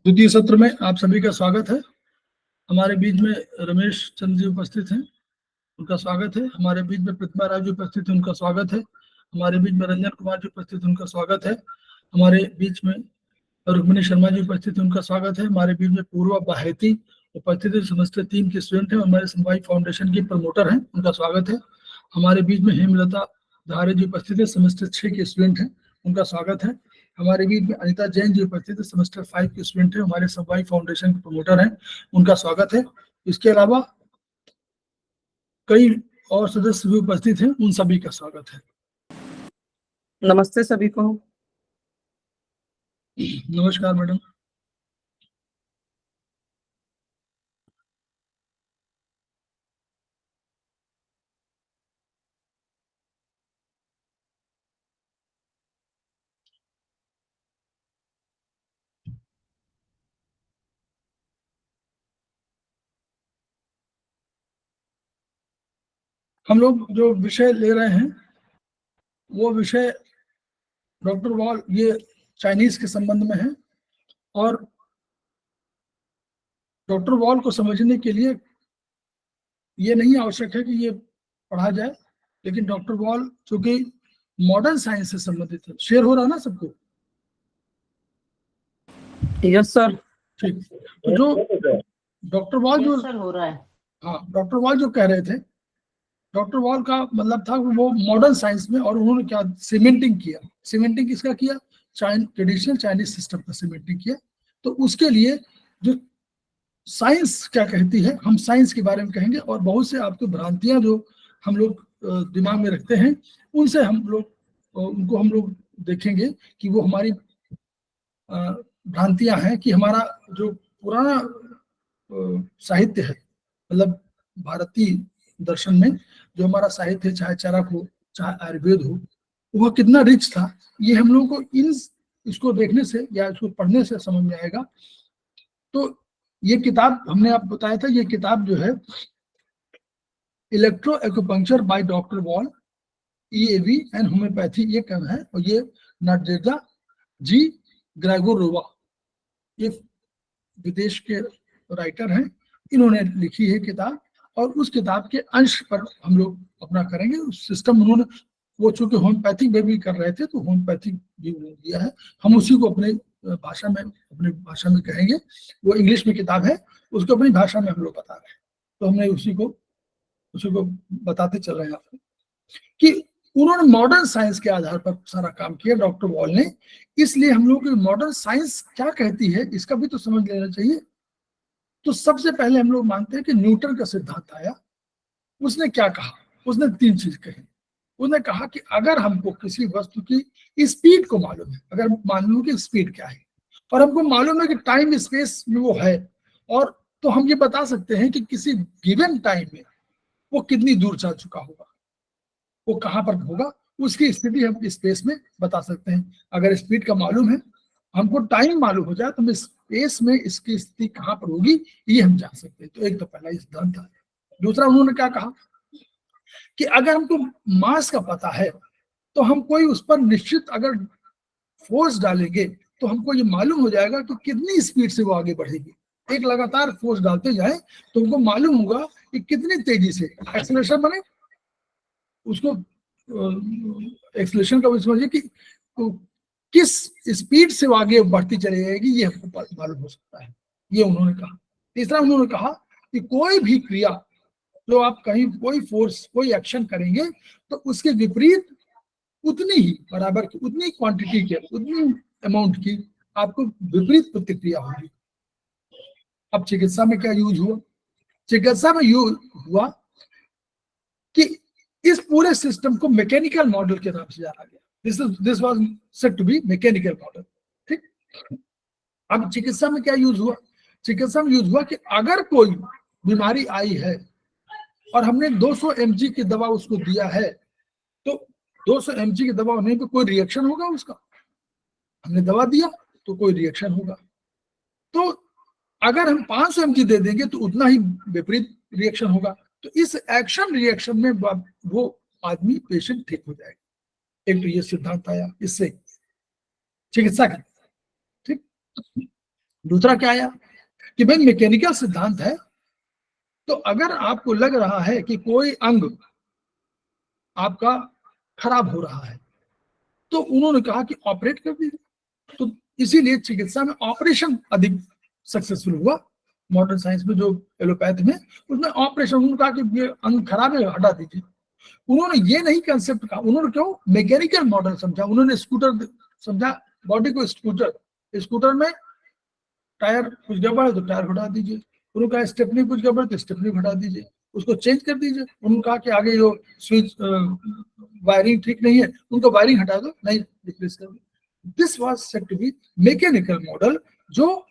द्वितीय सत्र में आप सभी का स्वागत है। हमारे बीच में रमेश चंद्र जी उपस्थित हैं, उनका स्वागत है। हमारे बीच में प्रतिमा राव जी उपस्थित हैं, उनका स्वागत है। हमारे बीच में रंजन कुमार जी उपस्थित हैं, उनका स्वागत है। हमारे बीच में रुक्मिणी शर्मा जी उपस्थित हैं, उनका स्वागत है। हमारे बीच में पूर्वा बाहेती उपस्थित है, सेमेस्टर 3 की स्टूडेंट है, हमारे समवाय फाउंडेशन की प्रमोटर हैं, उनका स्वागत है। हमारे बीच में हेमलता धारे जी उपस्थित है, सेमेस्टर 6 के स्टूडेंट हैं, उनका स्वागत है। हमारे बीच में अनिता जैन जी उपस्थित है, सेमेस्टर 5 के स्टूडेंट है, हमारे समवाय फाउंडेशन के प्रमोटर हैं, उनका स्वागत है। इसके अलावा कई और सदस्य भी उपस्थित हैं, उन सभी का स्वागत है। नमस्ते सभी को। नमस्कार मैडम। हम लोग जो विषय ले रहे हैं वो विषय डॉक्टर वॉल ये चाइनीज के संबंध में है, और डॉक्टर वॉल को समझने के लिए ये नहीं आवश्यक है कि ये पढ़ा जाए, लेकिन डॉक्टर वॉल चूंकि मॉडर्न साइंस से संबंधित है। शेयर हो रहा है ना सबको? Yes sir. ठीक। तो जो डॉक्टर वॉल जो सर हो रहा है, हाँ, डॉक्टर वॉल जो कह रहे थे, डॉक्टर वॉल का मतलब था कि वो मॉडर्न साइंस में, और उन्होंने क्या सीमेंटिंग किया। सीमेंटिंग किसका किया? ट्रेडिशनल चाइनीज सिस्टम का सीमेंटिंग किया। तो उसके लिए जो साइंस क्या कहती है, हम साइंस के बारे में कहेंगे, और बहुत से आपको भ्रांतियां जो हम लोग दिमाग में रखते हैं, उनसे हम लोग उनको हम लोग देखेंगे कि वो हमारी भ्रांतियां हैं कि हमारा जो पुराना साहित्य है, मतलब भारतीय दर्शन में जो हमारा साहित्य है, चाहे चरक हो चाहे आयुर्वेद हो, वह कितना रिच था। ये हम लोगों को इसको देखने से या इसको पढ़ने से समझ में आएगा। तो ये किताब हमने आपको बताया था, ये किताब जो है electro acupuncture by doctor Voll, EAV and homoeopathy, ये कम है। और ये नाडेजा जी ग्रेगोरोवा, ये विदेश के राइटर हैं, इन्होंने लिखी है किताब। और उस किताब के अंश पर हम लोग अपना करेंगे। उस सिस्टम उन्होंने, वो चूंकि होम्योपैथिक में भी कर रहे थे तो होम्योपैथिक भी उन्होंने दिया है, हम उसी को अपने भाषा में कहेंगे। वो इंग्लिश में किताब है, उसको अपनी भाषा में हम लोग बता रहे हैं, तो हमने उसी को बताते चल रहे हैं आपको कि उन्होंने मॉडर्न साइंस के आधार पर सारा काम किया डॉक्टर वॉल ने। इसलिए हम लोग मॉडर्न साइंस क्या कहती है इसका भी तो समझ लेना चाहिए। तो सबसे पहले हम लोग मानते हैं कि न्यूटन का सिद्धांत आया। उसने क्या कहा? उसने 3 चीज कही। उसने कहा कि अगर हमको किसी वस्तु की स्पीड को मालूम है, अगर मान लो कि स्पीड क्या है, और हमको मालूम है कि टाइम स्पेस में वो है, और तो हम ये बता सकते हैं कि किसी गिवन टाइम में वो कितनी दूर जा चुका होगा, वो कहाँ पर होगा, उसकी स्थिति हम स्पेस में बता सकते हैं। अगर स्पीड का मालूम है, हमको टाइम मालूम हो जाए, तो हम स्पेस में इसकी स्थिति कहाँ पर होगी ये हम जान सकते हैं। तो एक तो पहला सिद्धांत था। दूसरा उन्होंने क्या कहा कि अगर हमको मास का पता है तो हम कोई उस पर निश्चित अगर फोर्स डालेंगे तो हमको ये मालूम हो जाएगा कि कितनी स्पीड से वो आगे बढ़ेगी। एक लगातार फोर्स डालते जाए तो हमको मालूम होगा कि कितनी तेजी से एक्सेलरेशन बने, उसको एक्सेलरेशन का समझिए कि किस स्पीड से वो आगे बढ़ती चली जाएगी, ये हमको मालूम हो सकता है। ये उन्होंने कहा। तीसरा उन्होंने कहा कि कोई भी क्रिया जो आप कहीं कोई फोर्स कोई एक्शन करेंगे तो उसके विपरीत उतनी ही बराबर की, उतनी क्वांटिटी के, उतनी अमाउंट की आपको विपरीत प्रतिक्रिया होगी। अब चिकित्सा में क्या यूज हुआ? चिकित्सा में यूज हुआ कि इस पूरे सिस्टम को मैकेनिकल मॉडल के नाम से जाना गया। This was said to be mechanical model. ठीक। अब चिकित्सा में क्या यूज हुआ? चिकित्सा में यूज हुआ कि अगर कोई बीमारी आई है और हमने 200 mg की दवा उसको दिया है, तो 200 mg की दवा होने पे कोई रिएक्शन होगा उसका? हमने दवा दिया तो कोई रिएक्शन होगा। तो अगर हम 500 mg दे देंगे तो उतना ही विपरीत रिएक्शन होगा। तो इस एक्शन रिएक्शन में वो आदमी पेशेंट ठीक हो जाएगा। एक तो ये सिद्धांत आया इससे चिकित्सा का। ठीक। दूसरा क्या आया कि भाई मैकेनिकल सिद्धांत है, तो अगर आपको लग रहा है कि कोई अंग आपका खराब हो रहा है, तो उन्होंने कहा कि ऑपरेट कर दीजिए। तो इसीलिए चिकित्सा में ऑपरेशन अधिक सक्सेसफुल हुआ। मॉडर्न साइंस में जो एलोपैथ में, उसमें ऑपरेशन, उन्होंने कहा कि ये अंग खराब है, हटा दीजिए। उन्होंने ये नहीं कंसेप्ट कहा, उन्होंने क्यों मैकेनिकल मॉडल समझा, उन्होंने स्कूटर समझा, बॉडी को स्कूटर, स्कूटर में टायर कुछ गड़बड़ है तो टायर हटा दीजिए, उन्होंने कहा स्टेपनी कुछ गड़बड़ तो स्टेपनी हटा दीजिए, उसको चेंज कर दीजिए। उन्होंने कहा कि आगे जो स्विच वायरिंग ठीक नहीं है, उनको वायरिंग हटा दो, नहीं रिप्लेस कर दो। This was said to be mechanical model, जो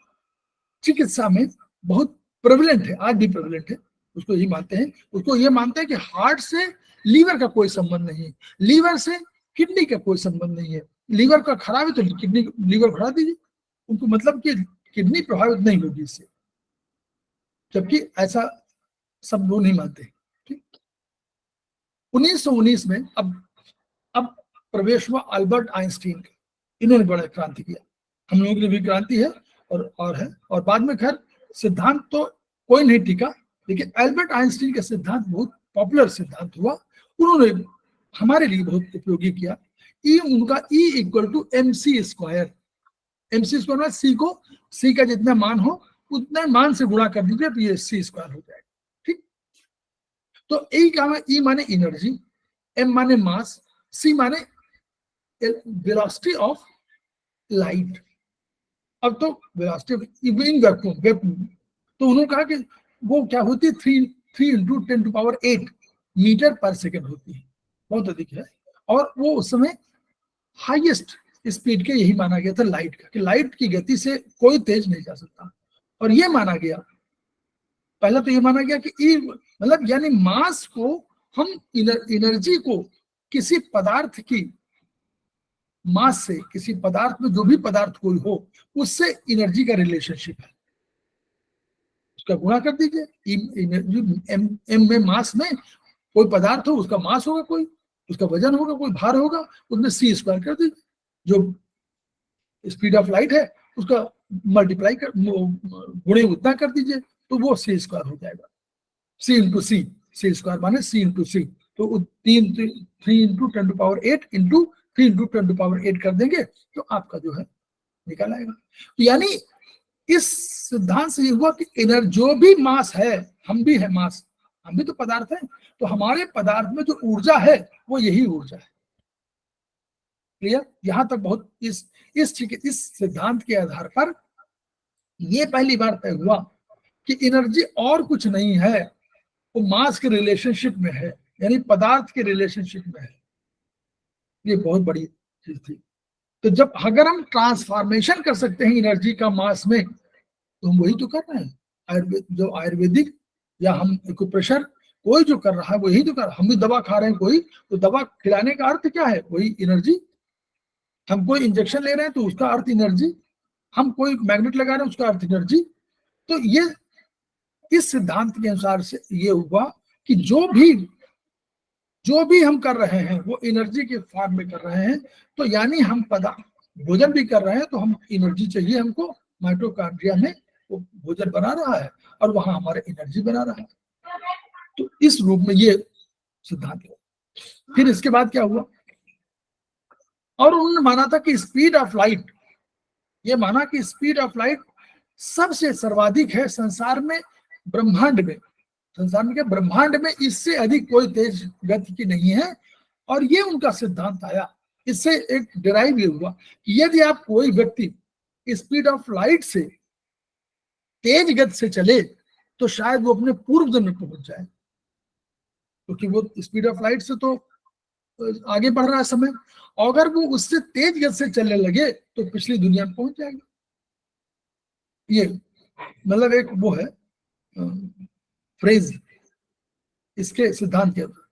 चिकित्सा में बहुत प्रेवलेंट है, आज भी प्रेवलेंट है। उसको ये मानते हैं, उसको ये मानते हैं कि हार्ट से लीवर का कोई संबंध नहीं है, लीवर से किडनी का कोई संबंध नहीं है, लीवर का खराब है तो किडनी लीवर बढ़ा दीजिए, उनको मतलब कि किडनी प्रभावित नहीं होगी इससे, जबकि ऐसा सब लोग नहीं मानते। ठीक, 1919 में अब प्रवेश हुआ अल्बर्ट आइंस्टीन का, इन्होंने बड़ा क्रांति किया, हम लोगों के लिए भी क्रांति है और है। और बाद में खैर सिद्धांत तो कोई नहीं टिका, लेकिन अल्बर्ट आइंस्टीन का सिद्धांत बहुत पॉपुलर सिद्धांत हुआ, उन्होंने हमारे लिए बहुत उपयोगी किया। ई उनका E = mc², mc² में सी को, सी का जितना मान हो उतना मान से गुणा कर दीजिए तो ये c² हो जाएगा। ठीक, तो E क्या है, E माने एनर्जी, M माने मास, C माने वेलोसिटी ऑफ लाइट। अब तो वेलोसिटी इन वैक्यूम, तो उन्होंने कहा कि वो क्या होती है, 3 × 10⁸ मीटर पर सेकेंड होती है, बहुत अधिक है। और वो उस समय हाईएस्ट स्पीड के यही माना गया था लाइट का, कि लाइट की गति से कोई तेज नहीं जा सकता। और ये माना गया, पहले तो ये माना गया कि ई मतलब यानी मास को, हम एनर्जी को किसी पदार्थ की मास से, किसी पदार्थ में जो भी पदार्थ कोई हो उससे एनर्जी का रिलेशनशिप है, उसका गुणा कर दीजिए। एम में मास में कोई पदार्थ हो, उसका मास होगा कोई, उसका वजन होगा, कोई भार होगा, उसमें c² कर दीजिए, जो स्पीड ऑफ लाइट है उसका मल्टीप्लाई कर, गुणे उतना कर दीजिए, तो वो c² हो जाएगा। c × c, c² माने c × c, तो 3 × 10⁸ इंटू 3 × 10⁸ कर देंगे तो आपका जो है निकल आएगा। यानी इस सिद्धांत से ये हुआ कि एनर्जी, जो भी मास है, हम भी है मास, हम भी तो पदार्थ हैं, तो हमारे पदार्थ में जो ऊर्जा है वो यही ऊर्जा है। क्लियर? यहां तक बहुत इस सिद्धांत के आधार पर ये पहली बार तय हुआ कि एनर्जी और कुछ नहीं है, वो मास के रिलेशनशिप में है, यानी पदार्थ के रिलेशनशिप में है। ये बहुत बड़ी चीज थी। तो जब अगर हम ट्रांसफॉर्मेशन कर सकते हैं एनर्जी का मास में, तो हम वही तो कर रहे हैं। जो आयुर्वेदिक या हम एक्यूप्रेशर, कोई जो कर रहा है वो यही तो कर रहा है। हम भी दवा खा रहे हैं कोई, तो दवा खिलाने का अर्थ क्या है, वही एनर्जी। हम कोई इंजेक्शन ले रहे हैं तो उसका अर्थ एनर्जी, हम कोई मैग्नेट लगा रहे हैं उसका अर्थ एनर्जी। तो ये इस सिद्धांत के अनुसार से ये हुआ कि जो भी हम कर रहे हैं वो एनर्जी के फॉर्म में कर रहे हैं। तो यानी हम भोजन भी कर रहे हैं तो हम एनर्जी चाहिए हमको, माइटोकॉन्ड्रिया में वो भोजन बना रहा है और वहां हमारे एनर्जी बना रहा है। तो इस रूप में ये सिद्धांत हुआ। फिर इसके बाद क्या हुआ, और उन्होंने माना था कि स्पीड ऑफ लाइट, ये माना कि स्पीड ऑफ लाइट सबसे सर्वाधिक है संसार में, ब्रह्मांड में, संसार में क्या, ब्रह्मांड में इससे अधिक कोई तेज गति की नहीं है। और ये उनका सिद्धांत आया, इससे एक डिराइव ये हुआ कि यदि आप कोई व्यक्ति स्पीड ऑफ लाइट से तेज गति से चले तो शायद वो अपने पूर्व जन्म में पहुंच जाए, क्योंकि वो स्पीड ऑफ लाइट से तो आगे बढ़ रहा है समय, अगर वो उससे तेज गति से चलने लगे तो पिछली दुनिया में पहुंच जाएगा। ये मतलब एक वो है फ्रेज इसके सिद्धांत के अंदर।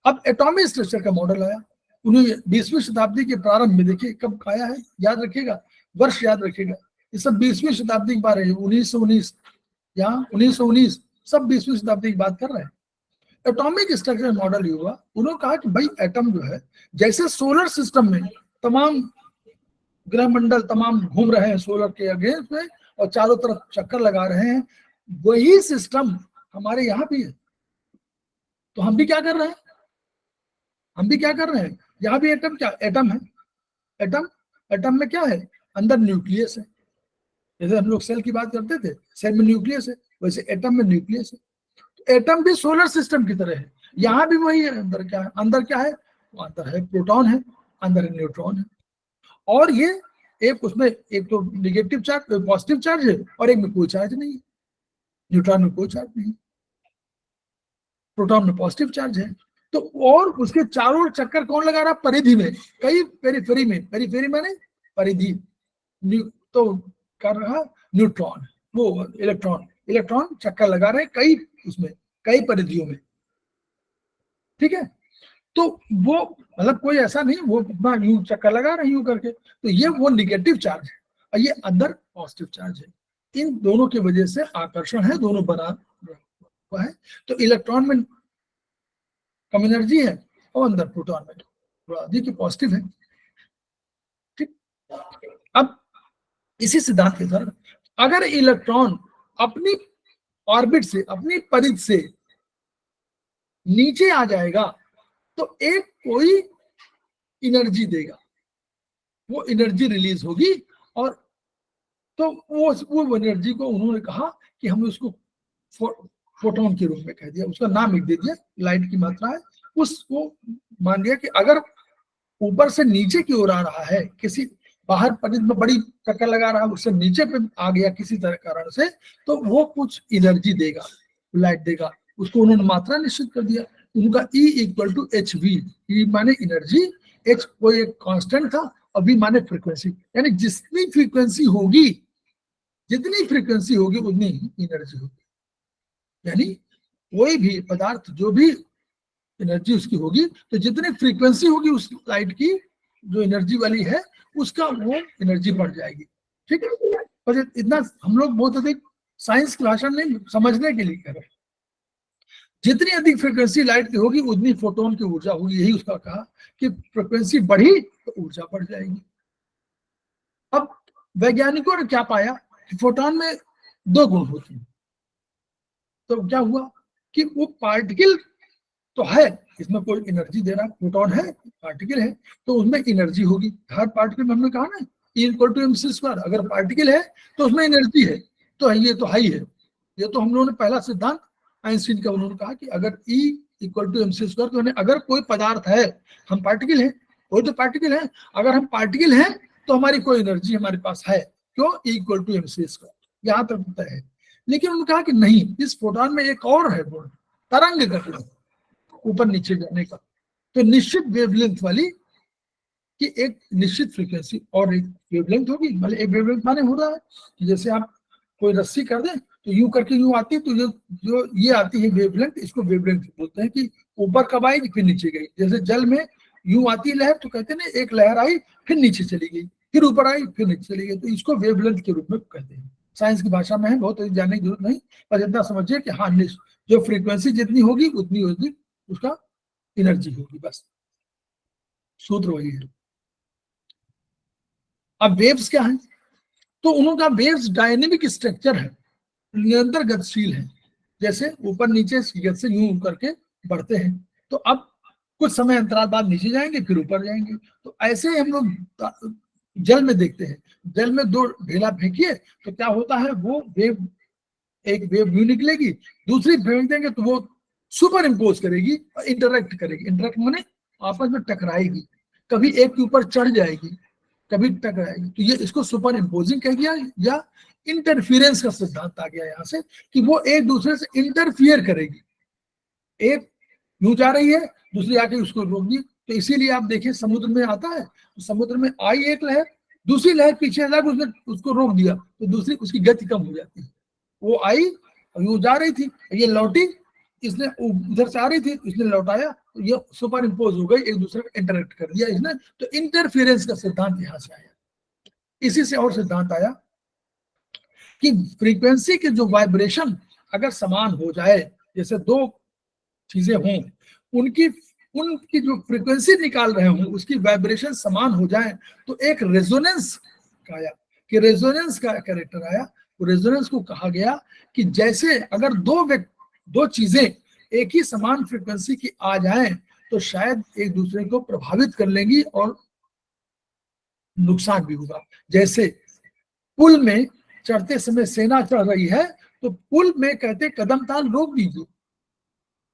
अब एटॉमिक स्ट्रक्चर का मॉडल आया, उन्हें 20वीं शताब्दी के प्रारंभ में, देखिए कब आया है, याद रखिएगा, वर्ष याद रखिएगा, ये सब 20वीं शताब्दी की बात है। 1919 यहाँ 1919 सब 20वीं शताब्दी की बात कर रहे हैं। एटॉमिक स्ट्रक्चर मॉडल ये हुआ, उन्होंने कहा कि भाई एटम जो है, जैसे सोलर सिस्टम में तमाम ग्रह मंडल तमाम घूम रहे हैं सोलर के अगेंस्ट में, और चारों तरफ चक्कर लगा रहे हैं, वही सिस्टम हमारे यहाँ भी है। तो हम भी क्या कर रहे हैं, हम भी क्या कर रहे हैं, यहाँ भी एटम, क्या एटम है, एटम, एटम में क्या है, अंदर न्यूक्लियस है। जैसे हम लोग सेल की बात करते थे, सेल में न्यूक्लियस है, वैसे एटम में न्यूक्लियस है। तो एटम भी सोलर सिस्टम की तरह है, यहाँ भी वही है। अंदर क्या है, अंदर क्या है, अंदर है प्रोटॉन है, अंदर न्यूट्रॉन है। और ये एक उसमें एक तो निगेटिव चार्ज, पॉजिटिव चार्ज है, और एक में कोई चार्ज नहीं है। न्यूट्रॉन में कोई चार्ज नहीं, प्रोटॉन में पॉजिटिव चार्ज है। तो और उसके चारों ओर चक्कर कौन लगा रहा, परिधि में, कई पेरिफेरी में, पेरिफेरी माने परिधि, तो कर रहा न्यूट्रॉन, वो इलेक्ट्रॉन, इलेक्ट्रॉन चक्कर लगा रहे कई उसमें, कई परिधियों में, ठीक है। तो वो मतलब कोई ऐसा नहीं वो अपना यूं चक्कर लगा रहे यूं करके, तो ये वो निगेटिव चार्ज है और ये अंदर पॉजिटिव चार्ज है। इन दोनों की वजह से आकर्षण है, दोनों बना हुआ है। तो इलेक्ट्रॉन में कम एनर्जी है और अंदर प्रोटॉन में थोड़ा अधिक पॉजिटिव है, ठीक। अब इसी सिद्धांत के तहत अगर इलेक्ट्रॉन अपनी ऑर्बिट से, अपनी परिधि से नीचे आ जाएगा तो एक कोई एनर्जी देगा, वो एनर्जी रिलीज होगी। और तो वो एनर्जी को उन्होंने कहा कि हमने उसको फोटोन के रूप में कह दिया, उसका नाम लिख दे दिया, लाइट की मात्रा है, उसको मान लिया कि अगर ऊपर से नीचे की ओर आ रहा है, किसी बाहर परिधि में बड़ी चक्कर लगा रहा है, उससे नीचे पे आ गया किसी तरह कारण से, तो वो कुछ एनर्जी देगा, लाइट देगा। उसको उन्होंने मात्रा निश्चित कर दिया, उनका E equal to H V, E माने एनर्जी, एच कोई एक कांस्टेंट था, और वी माने फ्रीक्वेंसी, यानी जितनी फ्रीक्वेंसी होगी, जितनी फ्रीक्वेंसी होगी उतनी ही एनर्जी होगी। यानी कोई भी पदार्थ जो भी एनर्जी उसकी होगी, तो जितनी फ्रीक्वेंसी होगी उस लाइट की जो एनर्जी वाली है, उसका वो एनर्जी बढ़ जाएगी, ठीक है। पर इतना हम लोग बहुत अधिक साइंस की भाषा नहीं समझने के लिए कह रहे हैं। जितनी अधिक फ्रीक्वेंसी लाइट की होगी उतनी फोटोन की ऊर्जा होगी, यही उसका कहा कि फ्रीक्वेंसी बढ़ी तो ऊर्जा बढ़ जाएगी। अब वैज्ञानिकों ने क्या पाया कि फोटोन में दो गुण होते हैं। तो क्या हुआ कि वो पार्टिकल तो है, इसमें कोई एनर्जी दे रहा, प्रोटॉन है, पार्टिकल है, तो उसमें एनर्जी होगी। हर पार्टिकल में हमने कहा ना E इक्वल टू mc², अगर पार्टिकल है तो उसमें एनर्जी है, तो ये तो हाई है। ये तो हम लोगों ने पहला सिद्धांत आइंस्टीन का उन्होंने कहा कि अगर E इक्वल टू mc², तो अगर कोई पदार्थ है, हम पार्टिकल है, कोई तो पार्टिकल है, अगर हम पार्टिकल हैं तो हमारी कोई एनर्जी हमारे पास है, क्यों, E इक्वल टू mc², यहाँ तक होता है। लेकिन उन्होंने कहा कि नहीं, इस फोटोन में एक और है गुण, तरंग गति, ऊपर नीचे जाने का। तो निश्चित वेवलेंथ वाली कि एक निश्चित फ्रीक्वेंसी और एक वेवलेंथ होगी। मतलब एक वेवलेंथ माने हो रहा है कि जैसे आप कोई रस्सी कर दें तो यूं करके यूं आती है, तो जो ये आती है वेवलेंथ, इसको वेवलेंथ बोलते हैं कि ऊपर कब आई फिर नीचे गई। जैसे जल में यूं आती है लहर, तो कहते हैं ना एक लहर आई फिर नीचे चली गई, फिर ऊपर आई फिर नीचे चली गई, तो इसको वेवलेंथ के रूप में कहते हैं। साइंस की भाषा में है, बहुत जानने की जरूरत नहीं, पर इतना समझिए कि हाँ, जो फ्रीक्वेंसी जितनी होगी उतनी होगी उसका एनर्जी होगी, बस सूत्र वही है। अब वेव्स क्या है, तो उनका वेव्स डायनेमिक स्ट्रक्चर है, निरंतर गतिशील है। जैसे ऊपर नीचे गति से यूं करके बढ़ते हैं, तो अब कुछ समय अंतराल बाद नीचे जाएंगे फिर ऊपर जाएंगे। तो ऐसे हम लोग जल में देखते हैं, जल में दो ढेला फेंकिए तो क्या होता है, वो वेव, एक वेव यूं निकलेगी, दूसरी फेंक देंगे तो वो सुपर इम्पोज करेगी और इंटरेक्ट करेगी। इंटरेक्ट माने आपस में टकराएगी, कभी एक के ऊपर चढ़ जाएगी, कभी टकराएगी। तो ये इसको सुपर इम्पोजिंग कह दिया, या इंटरफियरेंस का सिद्धांत आ गया यहाँ से कि वो एक दूसरे से इंटरफियर करेगी। एक यूं जा रही है, दूसरी आके उसको रोक दी। तो इसीलिए आप देखिए समुद्र में आता है, तो समुद्र में आई एक लहर, दूसरी लहर पीछे लग, उसने उसको रोक दिया, तो दूसरी उसकी गति कम हो जाती है। वो आई और यूं जा रही थी, ये लौटी, इसने उधर से आ रही थी, इसने लौटाया, तो ये सुपर इम्पोज हो गई, एक दूसरे को इंटरेक्ट कर दिया इसने। तो इंटरफियरेंस का सिद्धांत यहां से आया। इसी से और सिद्धांत आया कि फ्रीक्वेंसी के जो वाइब्रेशन अगर समान हो जाए, जैसे दो चीजें हों, उनकी उनकी जो फ्रीक्वेंसी निकाल रहे हों उसकी वाइब्रेशन समान हो जाए, तो एक रेजोनेंस का आया, कि रेजोनेंस का कैरेक्टर आया। रेजोनेंस को कहा गया कि जैसे अगर दो चीजें एक ही समान फ्रीक्वेंसी की आ जाएं तो शायद एक दूसरे को प्रभावित कर लेंगी और नुकसान भी होगा। जैसे पुल में चढ़ते समय सेना चढ़ रही है तो पुल में कहते कदम ताल रोक दीजिए,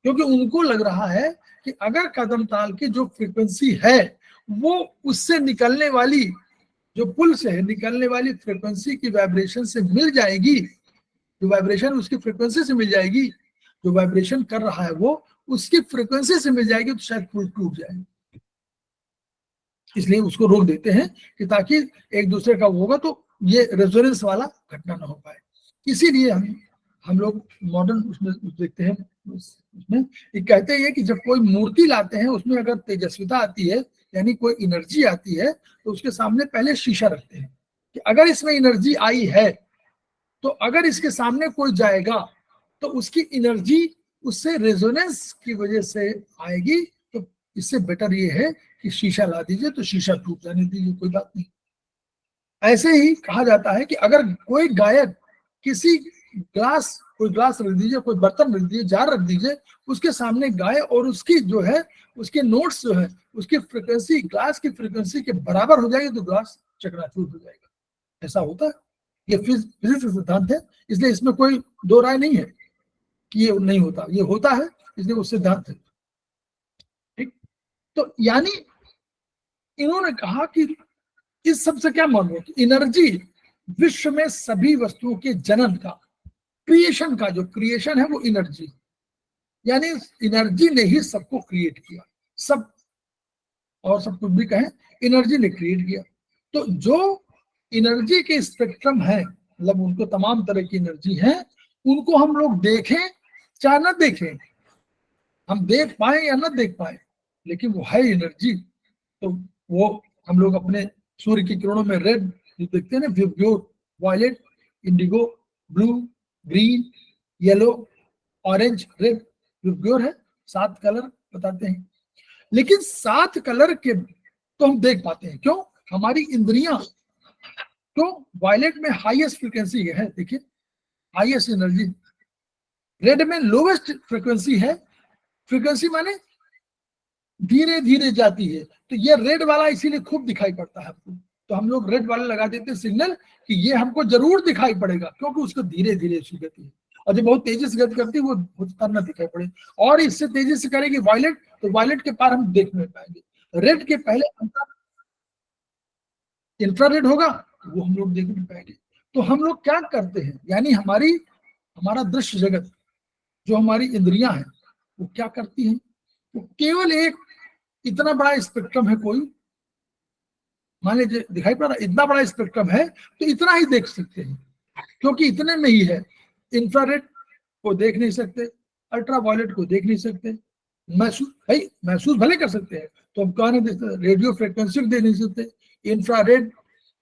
क्योंकि उनको लग रहा है कि अगर कदम ताल की जो फ्रीक्वेंसी है वो उससे निकलने वाली, जो पुल से है निकलने वाली फ्रीक्वेंसी की वाइब्रेशन से मिल जाएगी, जो वाइब्रेशन उसकी फ्रीक्वेंसी से मिल जाएगी, जो वाइब्रेशन कर रहा है वो उसकी फ्रीक्वेंसी से मिल जाएगी, तो शायद पुल टूट जाएगा। इसलिए उसको रोक देते हैं कि ताकि एक दूसरे का होगा तो ये रेजोनेंस वाला घटना ना हो पाए। इसीलिए हम लोग मॉडर्न उसमें देखते हैं, उसमें ये कहते हैं कि जब कोई मूर्ति लाते हैं उसमें अगर तेजस्विता आती है यानी कोई एनर्जी आती है तो उसके सामने पहले शीशा रखते हैं कि अगर इसमें एनर्जी आई है तो अगर इसके सामने कोई जाएगा तो उसकी एनर्जी उससे रेजोनेंस की वजह से आएगी, तो इससे बेटर ये है कि शीशा ला दीजिए, तो शीशा टूट जाने दीजिए, कोई बात नहीं। ऐसे ही कहा जाता है कि अगर कोई गायक किसी कोई ग्लास रख दीजिए, कोई बर्तन रख दीजिए, जार रख दीजिए, उसके सामने गाय और उसकी जो है उसके नोट्स जो है उसकी फ्रीक्वेंसी ग्लास की फ्रीक्वेंसी के बराबर हो जाएगी तो ग्लास चकनाचूर हो जाएगा। ऐसा होता है, ये फिजिक्स का सिद्धांत है, इसलिए इसमें कोई दो राय नहीं है कि ये नहीं होता, ये होता है, इसलिए वो सिद्धांत है। ठीक, तो यानी इन्होंने कहा कि इस सबसे क्या मान लो कि एनर्जी विश्व में सभी वस्तुओं के जनन का, क्रिएशन का, जो क्रिएशन है वो एनर्जी, यानी एनर्जी ने ही सबको क्रिएट किया, सब और सब कुछ भी कहें एनर्जी ने क्रिएट किया। तो जो एनर्जी के स्पेक्ट्रम है, मतलब उनको तमाम तरह की एनर्जी है, उनको हम लोग देखें चाहे न देखें, हम देख पाए या न देख पाए, लेकिन वो है एनर्जी। तो वो हम लोग अपने सूर्य की किरणों में रेड जो देखते हैं ना, VIBGYOR, violet, indigo, blue, green, yellow, orange, red, VIBGYOR है, 7 कलर बताते हैं। लेकिन 7 कलर के तो हम देख पाते हैं, क्यों? हमारी इंद्रियां, क्यों? वायलेट में हाईएस्ट फ्रीक्वेंसी है, देखिए हाईएस्ट एनर्जी, रेड में लोवेस्ट फ्रीक्वेंसी है, फ्रीक्वेंसी माने धीरे धीरे जाती है, तो ये रेड वाला इसीलिए खूब दिखाई पड़ता है आपको, तो हम लोग रेड वाला लगा देते हैं सिग्नल कि ये हमको जरूर दिखाई पड़ेगा, क्योंकि उसको धीरे धीरे उसकी गति है, और जो बहुत तेजी से गति करती है वो ना दिखाई पड़े, और इससे तेजी से करेगी वायलेट, तो वायलेट के पार हम देख नहीं पाएंगे, रेड के पहले इंफ्रारेड होगा वो हम लोग देख नहीं पाएंगे। तो हम लोग क्या करते हैं, यानी हमारा दृश्य जगत, जो हमारी इंद्रियां हैं वो क्या करती हैं, वो केवल एक इतना बड़ा स्पेक्ट्रम है, कोई मान लीजिए दिखाई पड़ रहा, इतना बड़ा स्पेक्ट्रम है तो इतना ही देख सकते हैं, क्योंकि इतने में ही है। इंफ्रारेड को देख नहीं सकते, अल्ट्रा वायलेट को देख नहीं सकते, महसूस भले कर सकते हैं, तो हम कहा नहीं देख सकते, रेडियो फ्रिक्वेंसी को देख नहीं सकते, इंफ्रारेड,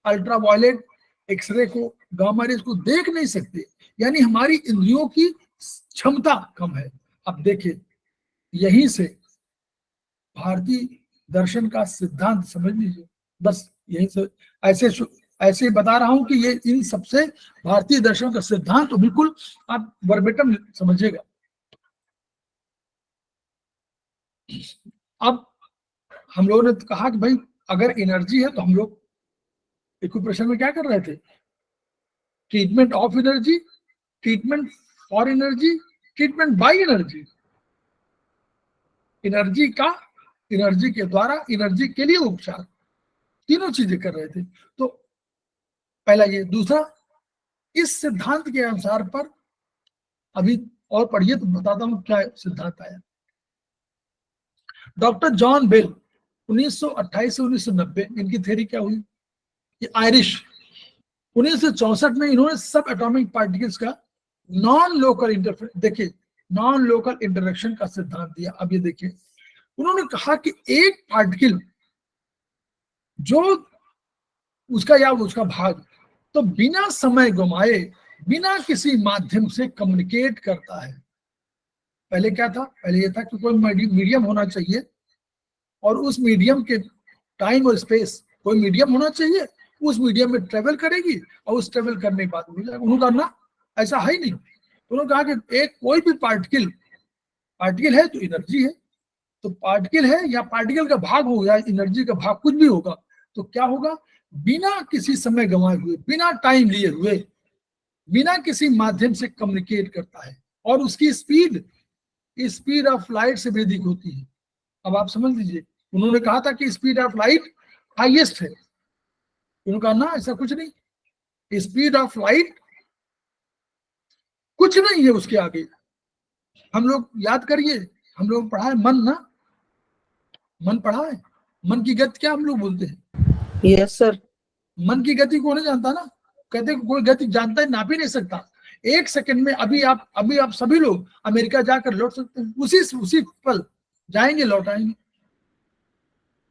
अल्ट्रा वायलेट, एक्सरे को, गामा रेज को देख नहीं सकते, यानी हमारी इंद्रियों की क्षमता कम है। अब देखिए यहीं से भारतीय दर्शन का सिद्धांत समझ लीजिए, बस यहीं से ऐसे बता रहा हूं कि ये इन सबसे भारतीय दर्शन का सिद्धांत तो बिल्कुल आप वर्बेटम समझिएगा। अब हम लोगों ने तो कहा कि भाई अगर एनर्जी है तो हम लोग इक्वेशन में क्या कर रहे थे, treatment of energy, treatment for energy, treatment by energy, energy का, एनर्जी के द्वारा, एनर्जी के लिए उपचार, तीनों चीजें कर रहे थे। तो पहला ये, दूसरा इस सिद्धांत के अनुसार पर अभी और पढ़िए तो बताता हूं क्या सिद्धांत आया। डॉक्टर जॉन बेल 1928 से 1990 इनकी थ्योरी क्या हुई, ये आयरिश, 1964 में इन्होंने सब एटॉमिक पार्टिकल्स का नॉन लोकल इंटरफेरेंस, देखिए नॉन लोकल इंटरेक्शन का सिद्धांत दिया। अब ये देखिए उन्होंने कहा कि एक पार्टिकल जो उसका या उसका भाग तो बिना समय गंवाए, बिना किसी माध्यम से कम्युनिकेट करता है। पहले क्या था, पहले ये था कि कोई मीडियम होना चाहिए और उस मीडियम के टाइम और स्पेस, कोई मीडियम होना चाहिए, उस मीडियम में ट्रेवल करेगी और उस ट्रेवल करने के बाद मिल जाएगा। उन्होंने कहा ना ऐसा है ही नहीं। उन्होंने कहा कि एक कोई भी पार्टिकल है तो एनर्जी है, तो पार्टिकल है या पार्टिकल का भाग हो गया, एनर्जी का भाग कुछ भी होगा, तो क्या होगा, बिना किसी समय गंवाए हुए, बिना टाइम लिए हुए, बिना किसी माध्यम से कम्युनिकेट करता है और उसकी स्पीड ऑफ लाइट से भी अधिक होती है। अब आप समझ लीजिए, उन्होंने कहा था कि स्पीड ऑफ लाइट हाईएस्ट है, उन्होंने कहा ना ऐसा कुछ नहीं, स्पीड ऑफ लाइट कुछ नहीं है उसके आगे। हम लोग याद करिए, हम लोग पढ़ा है मन, ना मन पढ़ा है, मन की गति क्या हम लोग बोलते हैं? Yes sir. मन की गति को नहीं जानता ना, कहते कोई गति जानता है, नाप ही नहीं सकता। एक सेकंड में अभी आप सभी लोग अमेरिका जाकर लौट सकते हैं, उसी पल जाएंगे लौट आएंगे।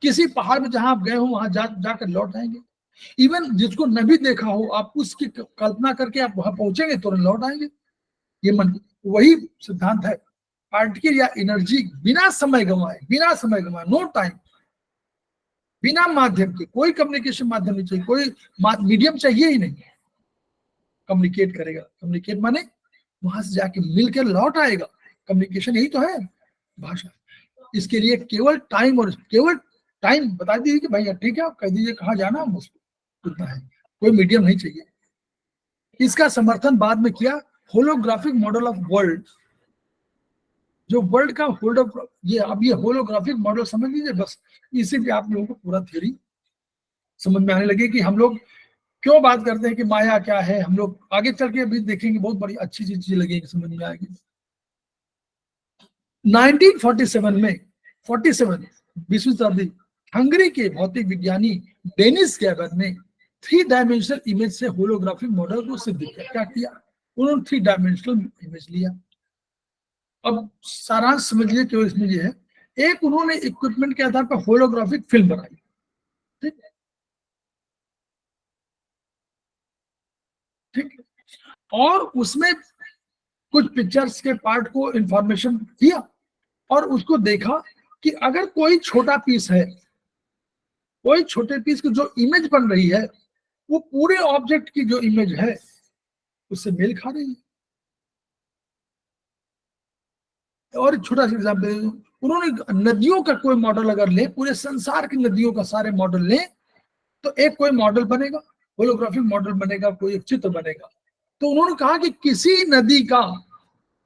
किसी पहाड़ में जहां आप गए हो वहां जाकर लौट आएंगे। इवन जिसको न भी देखा हो, आप उसकी कल्पना करके आप वहां पहुंचेंगे तुरंत लौट आएंगे। ये मन, वही सिद्धांत है। पार्टिकल या एनर्जी बिना समय गंवाए, नो टाइम, बिना माध्यम के, कोई कम्युनिकेशन माध्यम नहीं चाहिए, कोई मीडियम चाहिए ही नहीं, कम्युनिकेट करेगा। कम्युनिकेट माने वहां से जाके मिलकर लौट आएगा। कम्युनिकेशन यही तो है, भाषा। इसके लिए केवल टाइम बता दीजिए कि भैया ठीक है, आप कह दीजिए कहाँ जाना है, उसको उतना है, कोई मीडियम नहीं चाहिए। इसका समर्थन बाद में किया होलोग्राफिक मॉडल ऑफ वर्ल्ड, जो वर्ल्ड का ये होलोग्राफिक मॉडल समझ लीजिए, बस इसी पे आप लोगों को पूरा थ्योरी समझ में आने लगे कि हम लोग क्यों बात करते हैं कि माया क्या है। हम लोग आगे चल के अभी देखेंगे, बहुत बड़ी अच्छी चीजें लगेगी, समझ में आएगी। 1947 में 47 20वीं शताब्दी, हंगरी के भौतिक विज्ञानी डेनिस गैबर ने 3 डायमेंशनल इमेज से होलोग्राफिक मॉडल को सिद्ध किया। क्या किया उन्होंने? 3 डायमेंशनल इमेज लिया। अब सारांश समझिए क्यों इसमें ये है। एक, उन्होंने इक्विपमेंट के आधार पर होलोग्राफिक फिल्म बनाई, ठीक ठीक, और उसमें कुछ पिक्चर्स के पार्ट को इंफॉर्मेशन दिया और उसको देखा कि अगर कोई छोटा पीस है, कोई छोटे पीस की जो इमेज बन रही है वो पूरे ऑब्जेक्ट की जो इमेज है उससे मेल खा रही है। और छोटा सा एग्जाम्पल, उन्होंने नदियों का कोई मॉडल अगर ले, पूरे संसार की नदियों का सारे मॉडल ले, तो एक कोई मॉडल बनेगा, होलोग्राफिक मॉडल बनेगा, कोई एक चित्र बनेगा। तो उन्होंने कहा कि किसी नदी का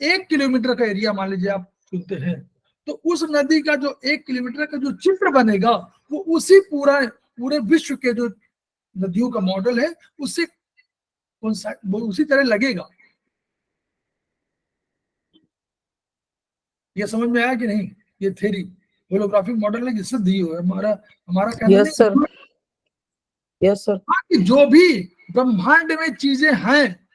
1 किलोमीटर का एरिया मान लीजिए आप चुनते हैं, तो उस नदी का जो 1 किलोमीटर का जो चित्र बनेगा वो पूरे विश्व के जो नदियों का मॉडल है उससे उसी तरह लगेगा। ये समझ में आया कि नहीं? ये थ्योरी होलोग्राफिक मॉडल ने जिससे दी हुई है। हमारा कहना यस सर। Yes sir. कि जो भी ब्रह्मांड में चीजें हैं,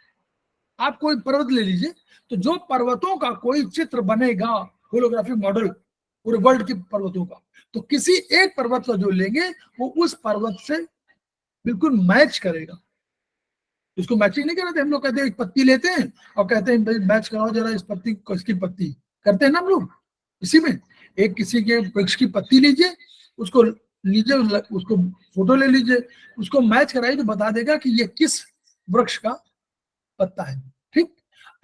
आप कोई पर्वत ले लीजिए, तो जो पर्वतों का कोई चित्र बनेगा होलोग्राफिक मॉडल पूरे वर्ल्ड के पर्वतों का, तो किसी एक पर्वत का जो लेंगे वो उस पर्वत से बिल्कुल मैच करेगा। इसको मैचिंग नहीं कराते हम लोग, कहते हैं एक पत्ती लेते हैं और कहते हैं मैच कराओ जरा इस पत्ती को इसकी पत्ती, करते हैं ना हम लोग। इसी में एक किसी के वृक्ष की पत्ती लीजिए, उसको लीजिए, उसको फोटो ले लीजिए, उसको मैच कराइए तो बता देगा कि ये किस वृक्ष का पत्ता है। ठीक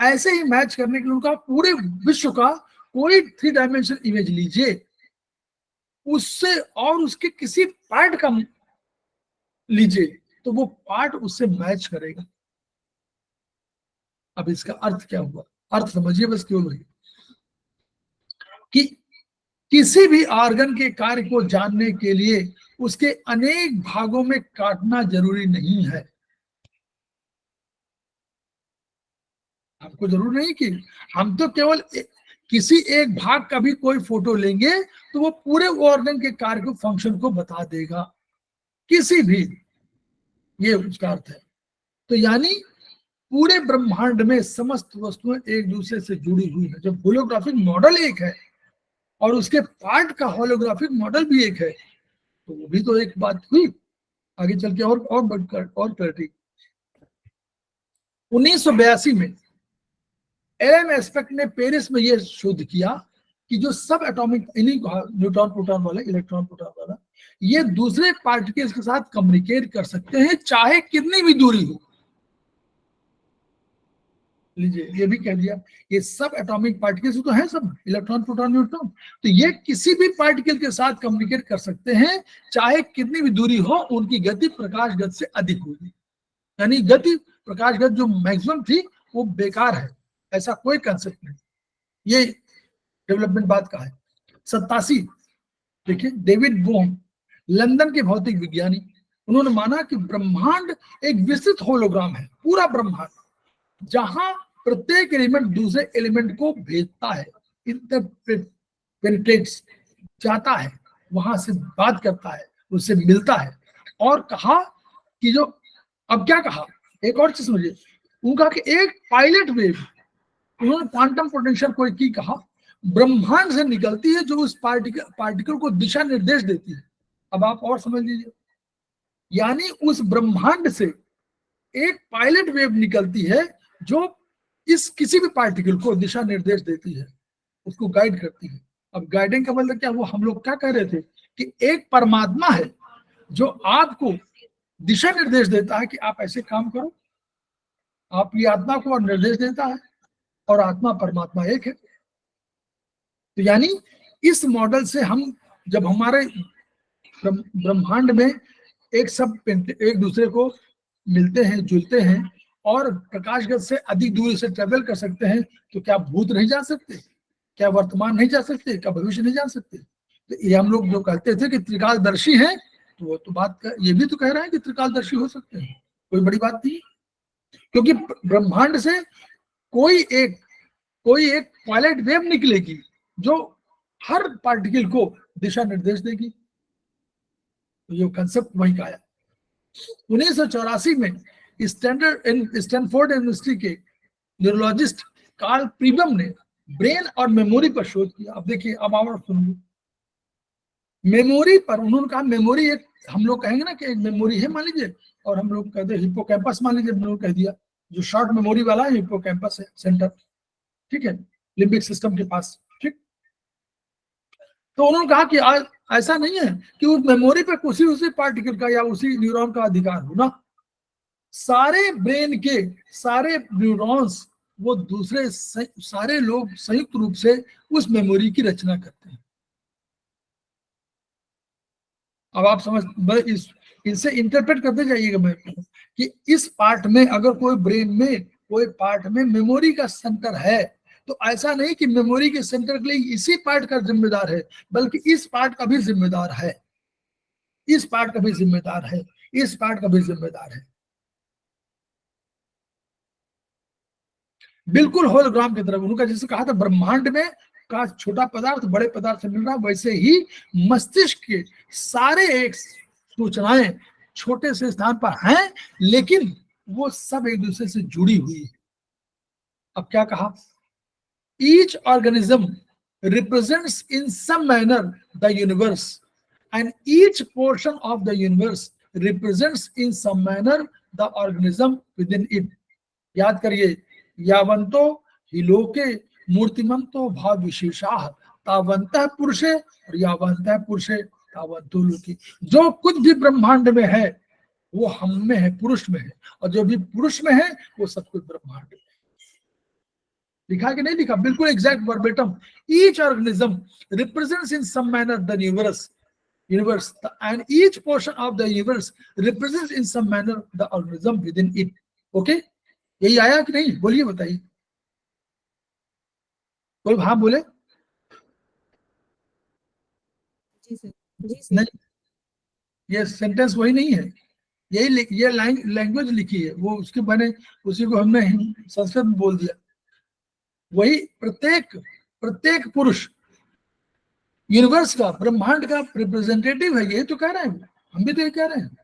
ऐसे ही मैच करने के लिए उनका पूरे विश्व का कोई 3 डायमेंशनल इमेज लीजिए, उससे और उसके किसी पार्ट का लीजिए तो वो पार्ट उससे मैच करेगा। अब इसका अर्थ क्या हुआ? अर्थ समझिए बस क्यों नहीं, कि किसी भी ऑर्गन के कार्य को जानने के लिए उसके अनेक भागों में काटना जरूरी नहीं है। हमको जरूर नहीं कि हम तो केवल किसी एक भाग का भी कोई फोटो लेंगे तो वो पूरे ऑर्गन के कार्य को, फंक्शन को बता देगा, किसी भी, ये उसका अर्थ है। तो यानी पूरे ब्रह्मांड में समस्त वस्तुएं एक दूसरे से जुड़ी हुई है। जब होलोग्राफिक मॉडल एक है और उसके पार्ट का होलोग्राफिक मॉडल भी एक है, तो वो भी तो एक बात हुई। आगे चल के और बढ़कर और क्लैरिटी। 1982 में एलन एस्पेक्ट ने पेरिस में यह शोध किया कि जो सब एटॉमिक, इन्हीं न्यूट्रॉन प्रोटॉन वाला, इलेक्ट्रॉन प्रोटॉन वाला, ये दूसरे पार्टिकल्स के साथ कम्युनिकेट कर सकते हैं चाहे कितनी भी दूरी हो। लीजिए ये भी कह दिया, ये सब एटॉमिक पार्टिकल्स तो हैं, सब इलेक्ट्रॉन प्रोटॉन न्यूट्रॉन, तो ये किसी भी पार्टिकल के साथ कम्युनिकेट कर सकते हैं चाहे कितनी भी दूरी हो, उनकी गति प्रकाश गति से अधिक होगी। यानी गति प्रकाश गति जो मैक्सिमम थी वो बेकार है, ऐसा कोई कंसेप्ट नहीं। ये डेवलपमेंट बात का है। 87 देखिए, डेविड बोम लंदन के भौतिक विज्ञानी, उन्होंने माना कि ब्रह्मांड एक विस्तृत होलोग्राम है, पूरा ब्रह्मांड जहां प्रत्येक एलिमेंट दूसरे एलिमेंट को भेजता है, इंटरपेनिट्रेट्स जाता है, वहां से बात करता है, उससे मिलता है। और कहा कि जो, अब क्या कहा, एक और चीज समझिए, उनका कि एक पायलट वेव, उन्होंने क्वांटम पोटेंशियल को की कहा, ब्रह्मांड से निकलती है जो उस पार्टिकल को दिशा निर्देश देती है। अब आप और समझ लीजिए, यानी उस ब्रह्मांड से एक पायलट वेव निकलती है जो इस किसी भी पार्टिकल को दिशा निर्देश देती है, उसको गाइड करती है। अब गाइडिंग का मतलब क्या, वो हम लोग क्या कह रहे थे कि एक परमात्मा है जो आपको दिशा निर्देश देता है कि आप ऐसे काम करो, आपकी आत्मा को निर्देश देता है, और आत्मा परमात्मा एक है। तो यानी इस मॉडल से हम जब हमारे ब्रह्मांड में एक सब एक दूसरे को मिलते हैं, जुलते हैं, और प्रकाश गति से अधिक दूरी से ट्रेवल कर सकते हैं, तो क्या भूत नहीं जा सकते, क्या वर्तमान नहीं जा सकते, क्या भविष्य नहीं जा सकते? तो ये हम लोग जो कहते थे कि त्रिकालदर्शी हैं, तो वो तो बात ये भी तो कह रहे हैं कि त्रिकालदर्शी हो सकते हैं, कोई बड़ी बात नहीं, क्योंकि ब्रह्मांड से कोई एक पायलट वेव निकलेगी जो हर पार्टिकल को दिशा निर्देश देगी। तो ये कंसेप्ट वही का आया। 1984 में स्टैनफोर्ड यूनिवर्सिटी के न्यूरोलॉजिस्ट कार्ल प्रीबम ने ब्रेन और मेमोरी पर शोध किया। अब देखिए, अब और सुनिए, मेमोरी पर उन्होंने कहा, मेमोरी एक, हम लोग कहेंगे ना कि एक मेमोरी है मान लीजिए, और हम लोग कहते हैं हिप्पोकैम्पस मान लीजिए, उन्होंने कह दिया जो शॉर्ट मेमोरी वाला है हिप्पोकैम्पस है सेंटर, ठीक है, लिम्बिक सिस्टम के पास, ठीक। तो उन्होंने कहा कि आज ऐसा नहीं है कि उस मेमोरी पे उसी पार्टिकल का या उसी न्यूरॉन का अधिकार हो ना, सारे ब्रेन के सारे न्यूरॉन्स वो दूसरे सारे लोग संयुक्त रूप से उस मेमोरी की रचना करते हैं। अब आप समझ, इनसे इंटरप्रेट करते जाइएगा मैं कि इस पार्ट में अगर कोई ब्रेन में कोई पार्ट में मेमोरी का सेंटर है, तो ऐसा नहीं कि मेमोरी के सेंटर के लिए इसी पार्ट का जिम्मेदार है, बल्कि इस पार्ट का भी जिम्मेदार है, इस पार्ट का भी जिम्मेदार है, इस पार्ट का भी जिम्मेदार है। बिल्कुल होलोग्राम की तरफ, उनका जैसे कहा था ब्रह्मांड में का छोटा पदार्थ बड़े पदार्थ से मिल रहा, वैसे ही मस्तिष्क के सारे एक सूचनाएं छोटे से स्थान पर हैं, लेकिन वो सब एक दूसरे से जुड़ी हुई है। अब क्या कहा, each organism represents in some manner the universe and each portion of the universe represents in some manner the organism within it. याद करिए, यावंतो हि लोके मूर्तिमंतो भाव विशेषाः तावन्तः पुरुषे और यावन्तः पुरुषे तावंतो लोके। जो कुछ भी ब्रह्मांड में है वो हम में है, पुरुष में है, और जो भी पुरुष में है वो सब कुछ ब्रह्मांड में है। लिखा कि नहीं लिखा, बिल्कुल exact verbatim, each organism represents in some manner the universe and each portion of the universe represents in some manner the organism within it. Okay, यही आया कि नहीं, बोलिए बताइए, कोई हाँ बोले? जी सर, जी सर। नहीं, ये सेंटेंस वही नहीं है, यही ये लैंग्वेज लिखी है, वो उसके मैंने उसी को हमने संस्कृत में बोल दिया। वही प्रत्येक पुरुष यूनिवर्स का, ब्रह्मांड का रिप्रेजेंटेटिव है, ये तो कह रहे हैं, हम भी तो ये कह रहे हैं।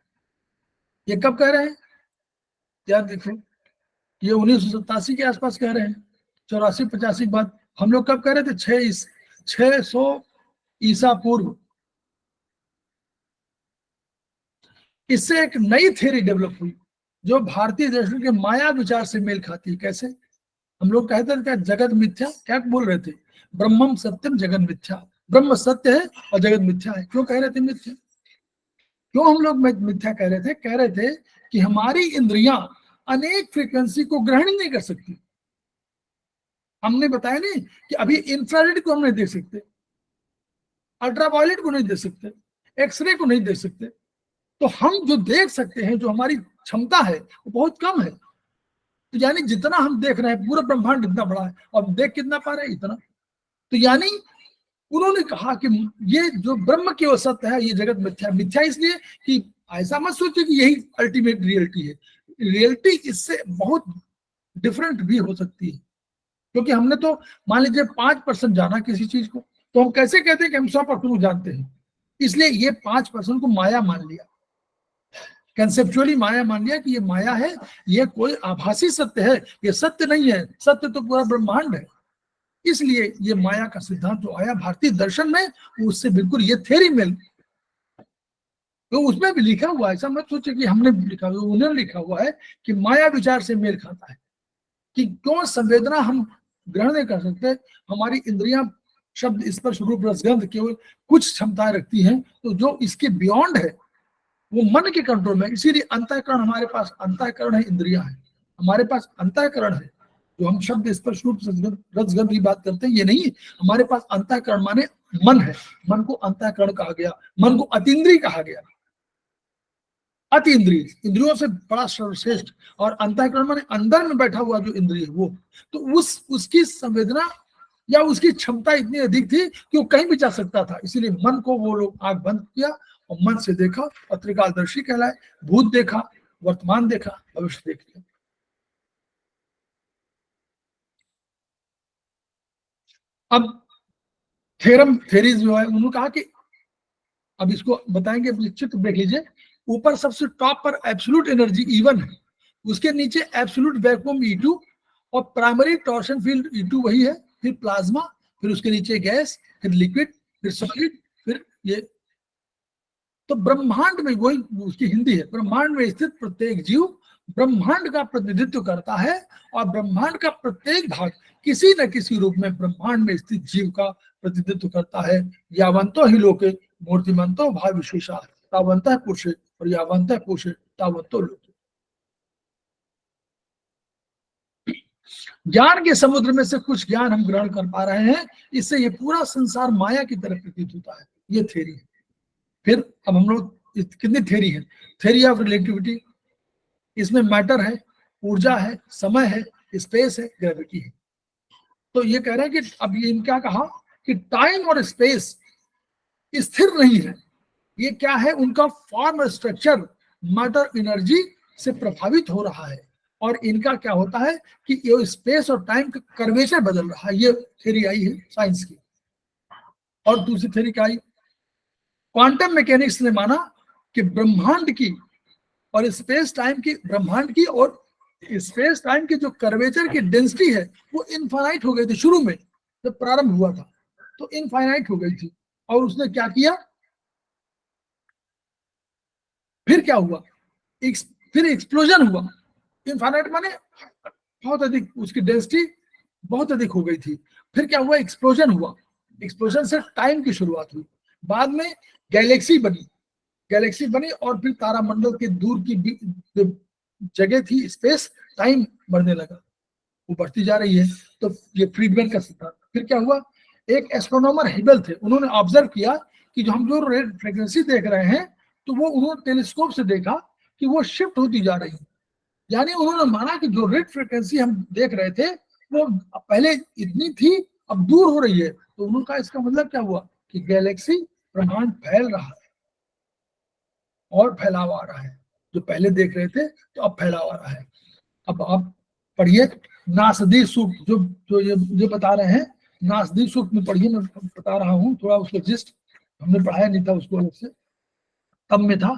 ये कब कह रहे हैं, याद देखो, ये 1987 के आसपास कह रहे हैं, 84-85 के बाद। हम लोग कब कह रहे थे, 600 ईसा पूर्व। इससे एक नई थ्योरी डेवलप हुई जो भारतीय दर्शन के माया विचार से मेल खाती है। कैसे? हम लोग कहते थे क्या, जगत मिथ्या, क्या बोल रहे थे, ब्रह्मम सत्यम जगत मिथ्या, ब्रह्म सत्य है और जगत मिथ्या है। क्यों कह रहे थे मिथ्या? क्यों हम लोग मिथ्या कह रहे थे कि हमारी इंद्रियां अनेक फ्रीक्वेंसी को ग्रहण नहीं कर सकती। हमने बताया नहीं कि अभी इंफ्रारेड को हम नहीं देख सकते, अल्ट्रावायलेट को नहीं देख सकते, एक्सरे को नहीं देख सकते। तो हम जो देख सकते हैं, जो हमारी क्षमता है, वो बहुत कम है। तो यानी जितना हम देख रहे हैं, पूरा ब्रह्मांड इतना बड़ा है और देख कितना पा रहे हैं, इतना। तो यानी उन्होंने कहा कि ये जो ब्रह्म की वो सत्य है, ये जगत मिथ्या। मिथ्या इसलिए कि ऐसा मत सोचिए कि यही अल्टीमेट रियलिटी है। रियलिटी इससे बहुत डिफरेंट भी हो सकती है, क्योंकि हमने तो मान लीजिए 5% जाना किसी चीज को, तो हम कैसे कहते हैं कि हम 100% को जानते हैं? इसलिए ये 5% को माया मान लिया, कंसेप्चुअली माया मान लिया कि ये माया है, ये कोई आभासी सत्य है, ये सत्य नहीं है। सत्य तो पूरा ब्रह्मांड है। इसलिए ये माया का सिद्धांत जो आया भारतीय दर्शन में, उससे बिल्कुल ये थ्योरी मिल, तो उसमें भी लिखा हुआ है। ऐसा मत सोचे कि हमने लिखा हुआ, उन्होंने लिखा हुआ है कि माया विचार से मेल खाता है कि क्यों संवेदना हम ग्रहण नहीं कर सकते। हमारी इंद्रियां शब्द, स्पर्श, रूप, रसगंध केवल कुछ क्षमताएं रखती हैं, तो जो इसके बियॉन्ड है वो मन के कंट्रोल में। इसीलिए अंतःकरण, हमारे पास अंतःकरण है, इंद्रियां है, हमारे पास अंतःकरण है। जो हम शब्द, स्पर्श, रूप, रसगंध की बात करते हैं, ये नहीं है। हमारे पास अंतःकरण माने मन है। मन को अंतःकरण कहा गया, मन को अतीन्द्रिय कहा गया। अतीन्द्रिय, इंद्रियों से बड़ा सर्वश्रेष्ठ, और अंतःकरण माने अंदर में बैठा हुआ जो इंद्रिय है वो। तो उसकी संवेदना या उसकी क्षमता इतनी अधिक थी कि वो कहीं भी जा सकता था। इसीलिए मन को वो लोग आंख बंद किया और मन से देखा, पत्रिकालदर्शी कहलाए। भूत देखा, वर्तमान देखा, भविष्य देख लिया। अब थेरीज जो है, उन्होंने कहा कि अब इसको बताएंगे, चित्र देख लीजिए। ऊपर सबसे टॉप पर एब्सोल्यूट एनर्जी E1 है, उसके नीचे एब्सोल्यूट वैक्यूम E2 और प्राइमरी टॉर्शन फील्ड E2 वही है, फिर प्लाज्मा, फिर उसके नीचे गैस, फिर लिक्विड, फिर सॉलिड, फिर ये। तो ब्रह्मांड में, वही उसकी हिंदी है, ब्रह्मांड में स्थित प्रत्येक जीव ब्रह्मांड का प्रतिनिधित्व करता है, और ब्रह्मांड का प्रत्येक भाग किसी न किसी रूप में ब्रह्मांड में स्थित जीव का प्रतिनिधित्व करता है। यावंतो ही लोके मूर्तिमंतो भाव विशेषा तावंतः पुरुषे और यावंतः पुरुषे तावंतो लोके। ज्ञान के समुद्र में से कुछ ज्ञान हम ग्रहण कर पा रहे हैं, इससे ये पूरा संसार माया की तरफ प्रतीत होता है। ये थ्योरी है। फिर अब हम लोग, कितनी थ्योरी है? थ्योरी ऑफ रिलेटिविटी, इसमें मैटर है, ऊर्जा है, समय है, स्पेस है, ग्रेविटी है। तो ये कह रहे हैं कि अब ये क्या कहा कि टाइम और स्पेस स्थिर नहीं है। ये क्या है? उनका फॉर्म स्ट्रक्चर मैटर एनर्जी से प्रभावित हो रहा है, और इनका क्या होता है कि ये स्पेस और टाइम का कर्वेचर बदल रहा है। ये थ्योरी आई है साइंस की। और दूसरी थ्योरी क्या आई? क्वांटम मैकेनिक्स ने माना कि ब्रह्मांड की और स्पेस टाइम की, ब्रह्मांड की और स्पेस टाइम की जो कर्वेचर की डेंसिटी है वो इनफाइनाइट हो गई थी शुरू में, जब प्रारंभ हुआ था तो इनफाइनाइट हो गई थी। और उसने क्या किया? फिर क्या हुआ? फिर एक्सप्लोजन हुआ। इनफाइनाइट माने बहुत अधिक, उसकी डेंसिटी बहुत अधिक हो गई थी। फिर क्या हुआ? एक्सप्लोजन हुआ। एक्सप्लोजन से टाइम की शुरुआत हुई। बाद में गैलेक्सी बनी और फिर तारामंडल के दूर की जो जगह थी, स्पेस टाइम बढ़ने लगा, वो बढ़ती जा रही है। तो ये फ्रीडमैन का सिद्धांत। फिर क्या हुआ? एक एस्ट्रोनॉमर हिबल थे, उन्होंने ऑब्जर्व किया कि जो हम जो रेड फ्रीक्वेंसी देख रहे हैं, तो वो उन्होंने टेलीस्कोप से देखा कि वो शिफ्ट होती जा रही है। यानी उन्होंने माना कि जो रेड फ्रीक्वेंसी हम देख रहे थे वो पहले इतनी थी, अब दूर हो रही है। तो उन्होंने कहा इसका मतलब क्या हुआ कि गैलेक्सी, ब्रह्मांड फैल रहा है और फैलाव आ रहा है। जो पहले देख रहे थे तो अब फैलाव आ रहा है। अब आप पढ़िए नासदी सूक्त, जो ये बता रहे हैं, नासदी सूक्त में पढ़िए। मैं बता रहा हूँ थोड़ा उसको जिस्ट, हमने पढ़ाया नहीं था उसको अलग से, तब में था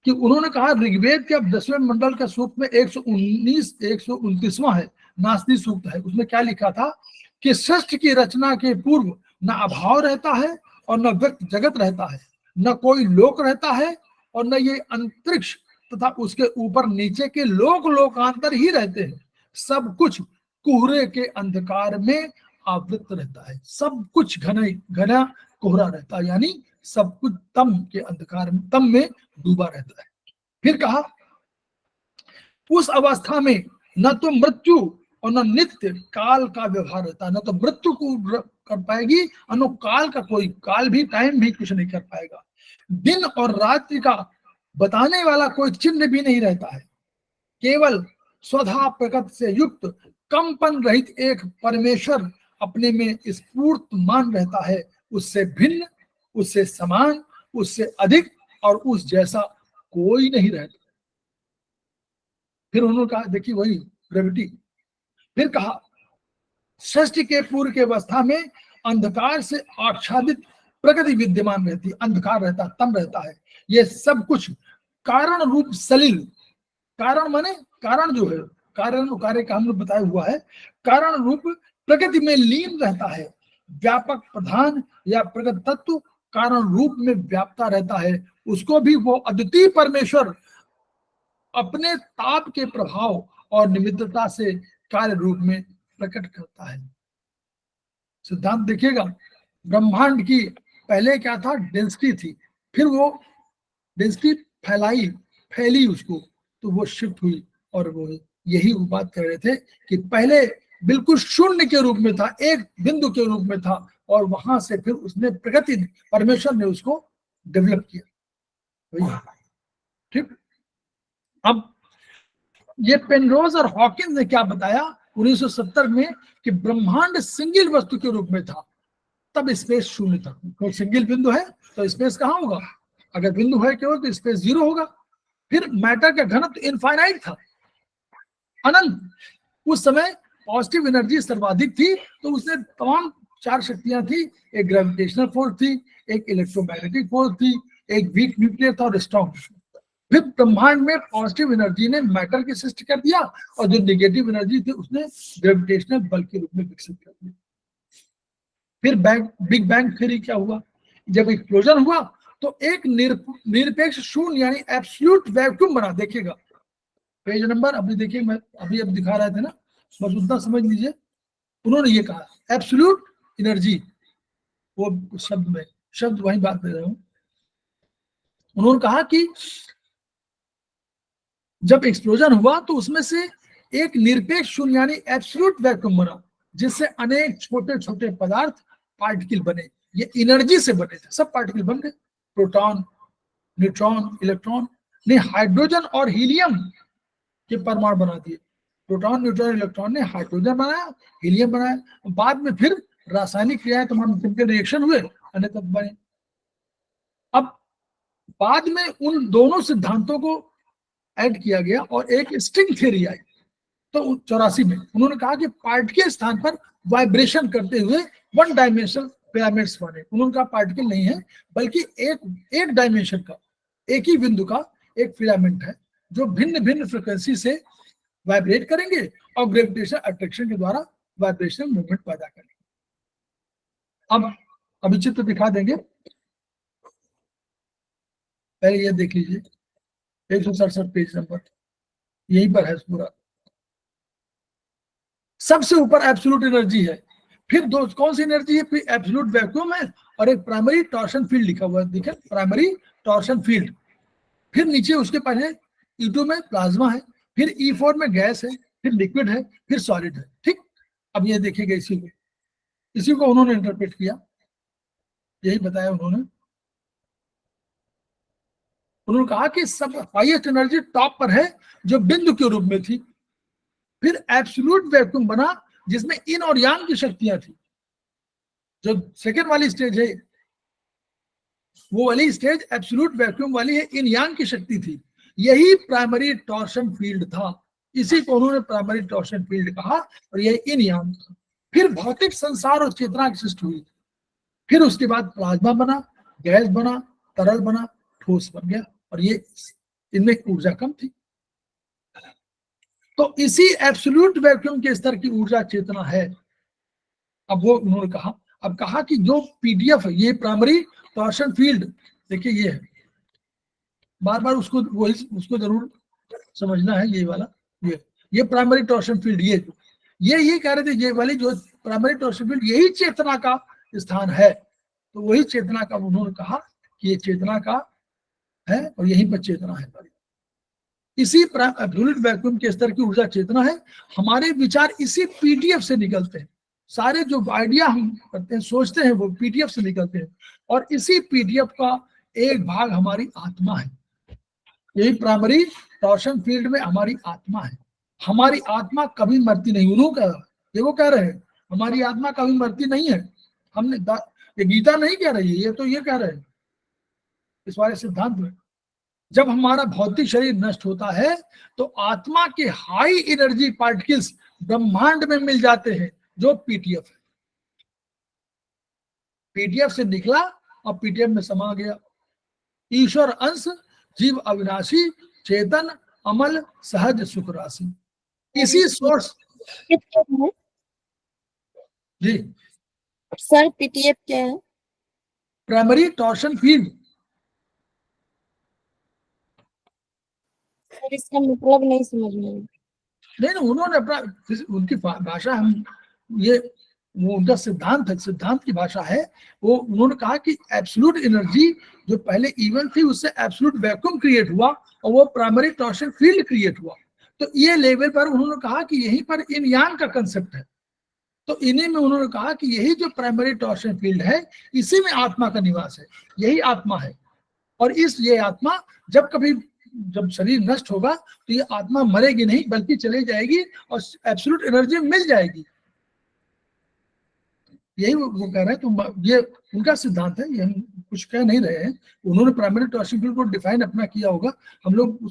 कि उन्होंने कहा ऋग्वेद के अब 10वें मंडल का सूक्त में 129वां है, नासदी सूक्त है। उसमें क्या लिखा था कि सृष्टि की रचना के पूर्व न अभाव रहता है और न व्यक्त जगत रहता है, न कोई लोक रहता है और न ये अंतरिक्ष तथा उसके ऊपर नीचे के लोकांतर ही रहते हैं। सब कुछ कोहरे के अंधकार में आवृत रहता है। सब कुछ घना कोहरा रहता है, यानी सब कुछ तम के अंधकार में, तम में डूबा रहता है। फिर कहा उस अवस्था में न तो मृत्यु और न नित्य काल का व्यवहार रहता है, न तो मृत्यु को कर पाएगी और न काल का, कोई काल भी, टाइम भी कुछ नहीं कर पाएगा। दिन और रात्रि का बताने वाला कोई चिन्ह भी नहीं रहता है। केवल स्वधा प्रकट से युक्त कंपन रहित एक परमेश्वर अपने में स्फूर्तमान रहता है। उससे भिन्न, उससे समान, उससे अधिक और उस जैसा कोई नहीं रहता। फिर उन्होंने कहा, देखिए वही ग्रेविटी। फिर कहा सृष्टि के पूर्व की अवस्था में अंधकार से आच्छादित प्रकृति विद्यमान रहती, अंधकार रहता, तम रहता है। ये सब कुछ कारण रूप सलिल, कारण माने कारण जो है, कारण कार्य का हमने बताया हुआ है, कारण रूप प्रकृति में लीन रहता है। व्यापक प्रधान या प्रगत तत्व कारण रूप में व्यापता रहता है। उसको भी वो अद्वितीय परमेश्वर अपने ताप के प्रभाव और निमित्तता से कार्य रूप में प्रकट करता है। सिद्धांत देखिएगा, ब्रह्मांड की पहले क्या था, डेंसिटी थी, फिर वो डेंसिटी फैली उसको, तो वो शिफ्ट हुई। और वो यही वो बात कर रहे थे कि पहले बिल्कुल शून्य के रूप में था, एक बिंदु के रूप में था, और वहां से फिर उसने प्रगति, परमेश्वर ने उसको डेवलप किया। ठीक। अब ये पेनरोज और हॉकिंस ने क्या बताया 1970 में कि ब्रह्मांड सिंगल वस्तु के रूप में था, तब स्पेस शून्य था। कोई सिंगल बिंदु है तो स्पेस कहाँ होगा, अगर बिंदु है केवल तो स्पेस जीरो होगा। फिर मैटर का घनत्व इनफाइनाइट था, अनंत। उस समय पॉजिटिव एनर्जी सर्वाधिक थी, तो उसने तमाम चार शक्तियां थी, एक ग्रेविटेशनल फोर्स थी, एक इलेक्ट्रोमैग्नेटिक फोर्स थी, एक वीक न्यूक्लियर था और स्ट्रॉन्ग। फिर ब्रह्मांड में पॉजिटिव एनर्जी ने मैटर की सृष्टि कर दिया, और जो निगेटिव एनर्जी थी उसने ग्रेविटेशनल बल के रूप में विकसित कर दिया। फिर बिग बैंग थ्योरी क्या हुआ, जब एक्सप्लोजन हुआ तो एक निरपेक्ष शून्य यानी एब्सोल्यूट वैक्यूम बना। देखिएगा पेज नंबर, अभी देखिए, मैं अभी अब दिखा रहे थे ना, बस उतना समझ लीजिए। उन्होंने ये कहा एब्सोल्यूट एनर्जी, वो शब्द में, शब्द वही बात दे रहा हूं। उन्होंने कहा कि जब एक्सप्लोजन हुआ तो उसमें से एक निरपेक्ष शून्य यानी एब्सोल्यूट वैक्यूम बना, जिससे अनेक छोटे छोटे पदार्थ, पार्टिकल बने। ये एनर्जी से बने थे, सब पार्टिकल बन गए, प्रोटॉन, न्यूट्रॉन, इलेक्ट्रॉन ने हाइड्रोजन और हीलियम के परमाणु बना दिए। प्रोटॉन, न्यूट्रॉन, इलेक्ट्रॉन ने हाइड्रोजन बनाया, हीलियम बनाया। बाद में फिर रासायनिक क्रियाएं, तमाम केमिकल रिएक्शन हुए, अन्य तत्व बने। अब बाद में उन दोनों सिद्धांतों को ऐड किया गया और एक स्ट्रिंग थ्योरी आई। तो 84 में उन्होंने कहा कि पार्टिकल स्थान पर वाइब्रेशन करते हुए वन डायमेंशनल पिरामिड्स बने। उन्होंने कहा पार्टिकल नहीं है, बल्कि एक डायमेंशन का, एक ही बिंदु का एक फिलामेंट है, जो भिन्न भिन्न फ्रिक्वेंसी से वाइब्रेट करेंगे और ग्रेविटेशनल अट्रैक्शन के द्वारा वाइब्रेशनल मूवमेंट पैदा करेंगे। अब अभी चित्र दिखा देंगे, पहले ये देख लीजिए 167 पेज नंबर, यहीं पर है पूरा। सबसे ऊपर एब्सोल्यूट एनर्जी है, फिर दो कौन सी एनर्जी है, फिर एब्सोल्यूट वैक्यूम है, और एक प्राइमरी टॉर्शन फील्ड लिखा हुआ है, देखें प्राइमरी टॉर्शन फील्ड। फिर नीचे उसके पहले E2 में प्लाज्मा है, फिर E4 में गैस है, फिर लिक्विड है, फिर सॉलिड है। ठीक। अब ये देखिएगा, इसी को उन्होंने इंटरप्रेट किया, यही बताया उन्होंने। उन्होंने कहा कि सब हाईएस्ट एनर्जी टॉप पर है, जो बिंदु के रूप में थी। फिर एब्सोल्यूट वैक्यूम बना, जिसमें इन और यांग की शक्तियां थी। जो सेकेंड वाली स्टेज है, वो वाली स्टेज एब्सोल्यूट वैक्यूम वाली है, इन यांग की शक्ति थी। यही प्राइमरी टॉर्शन फील्ड था, इसी को उन्होंने प्राइमरी टॉर्शन फील्ड कहा, और यह इन यांग था। फिर भौतिक संसार और चेतना की सृष्टि हुई। फिर उसके बाद प्लाज्मा बना, गैस बना, तरल बना, ठोस बन गया, और ये इनमें ऊर्जा कम थी। तो इसी एब्सोल्यूट वैक्यूम के स्तर की ऊर्जा चेतना है। अब वो उन्होंने कहा, अब कहा कि जो पीडीएफ है, ये प्राइमरी टॉर्शन फील्ड, देखिए ये है, बार बार उसको वही उसको जरूर समझना है, ये वाला, ये प्राइमरी टॉर्शन फील्ड, ये कह रहे थे, ये वाली जो प्राइमरी टॉर्शन फील्ड, यही चेतना का स्थान है। तो वही चेतना का उन्होंने कहा कि ये चेतना का है और यहीं पर चेतना है। इसी एब्सोल्यूट वैक्यूम के स्तर की ऊर्जा चेतना है। हमारे विचार इसी पीडीएफ से निकलते हैं, सारे जो आइडिया हम करते हैं सोचते हैं वो पीडीएफ से निकलते हैं, और इसी पीडीएफ का एक भाग हमारी आत्मा है। यही प्राइमरी टॉर्शन फील्ड में हमारी आत्मा है। हमारी आत्मा कभी मरती नहीं, वो कह रहे हैं हमारी आत्मा कभी मरती नहीं है। हमने ये गीता नहीं कह रही है, ये तो ये कह रहे हैं इस वाले सिद्धांत में। जब हमारा भौतिक शरीर नष्ट होता है तो आत्मा के हाई एनर्जी पार्टिकल्स ब्रह्मांड में मिल जाते हैं, जो पीटीएफ है। पीटीएफ से निकला और पीटीएफ में समा गया। ईश्वर अंश, जीव अविनाशी, चेतन, अमल, सहज, सुख राशि। इसी सोर्स क्या है जी, सर? पीटीएफ क्या है? Primary torsion field. सर इसका मतलब नहीं समझ में आया। नहीं, उन्होंने अपना उनकी भाषा, हम ये वो उनका सिद्धांत है, सिद्धांत की भाषा है। वो उन्होंने कहा कि एब्सोल्यूट एनर्जी जो पहले इवन थी उससे एब्सोल्यूट वैक्यूम क्रिएट हुआ और वो प्राइमरी टॉर्शन फील्ड क्रिएट हुआ। तो ये लेवल पर उन्होंने कहा कि यहीं पर इन यान का कंसेप्ट है। तो इन्हीं में उन्होंने कहा कि यही जो प्राइमरी टॉर्शन फील्ड है इसी में आत्मा का निवास है, यही आत्मा है। और ये आत्मा जब शरीर नष्ट होगा तो ये आत्मा मरेगी नहीं बल्कि चली जाएगी और एब्सोल्यूट एनर्जी मिल जाएगी। यही वो कह रहे हैं। तो ये उनका सिद्धांत है, ये हम कुछ कह नहीं रहे हैं। उन्होंने प्राइमरी टॉर्शन फील्ड को डिफाइन अपना किया होगा, हम लोग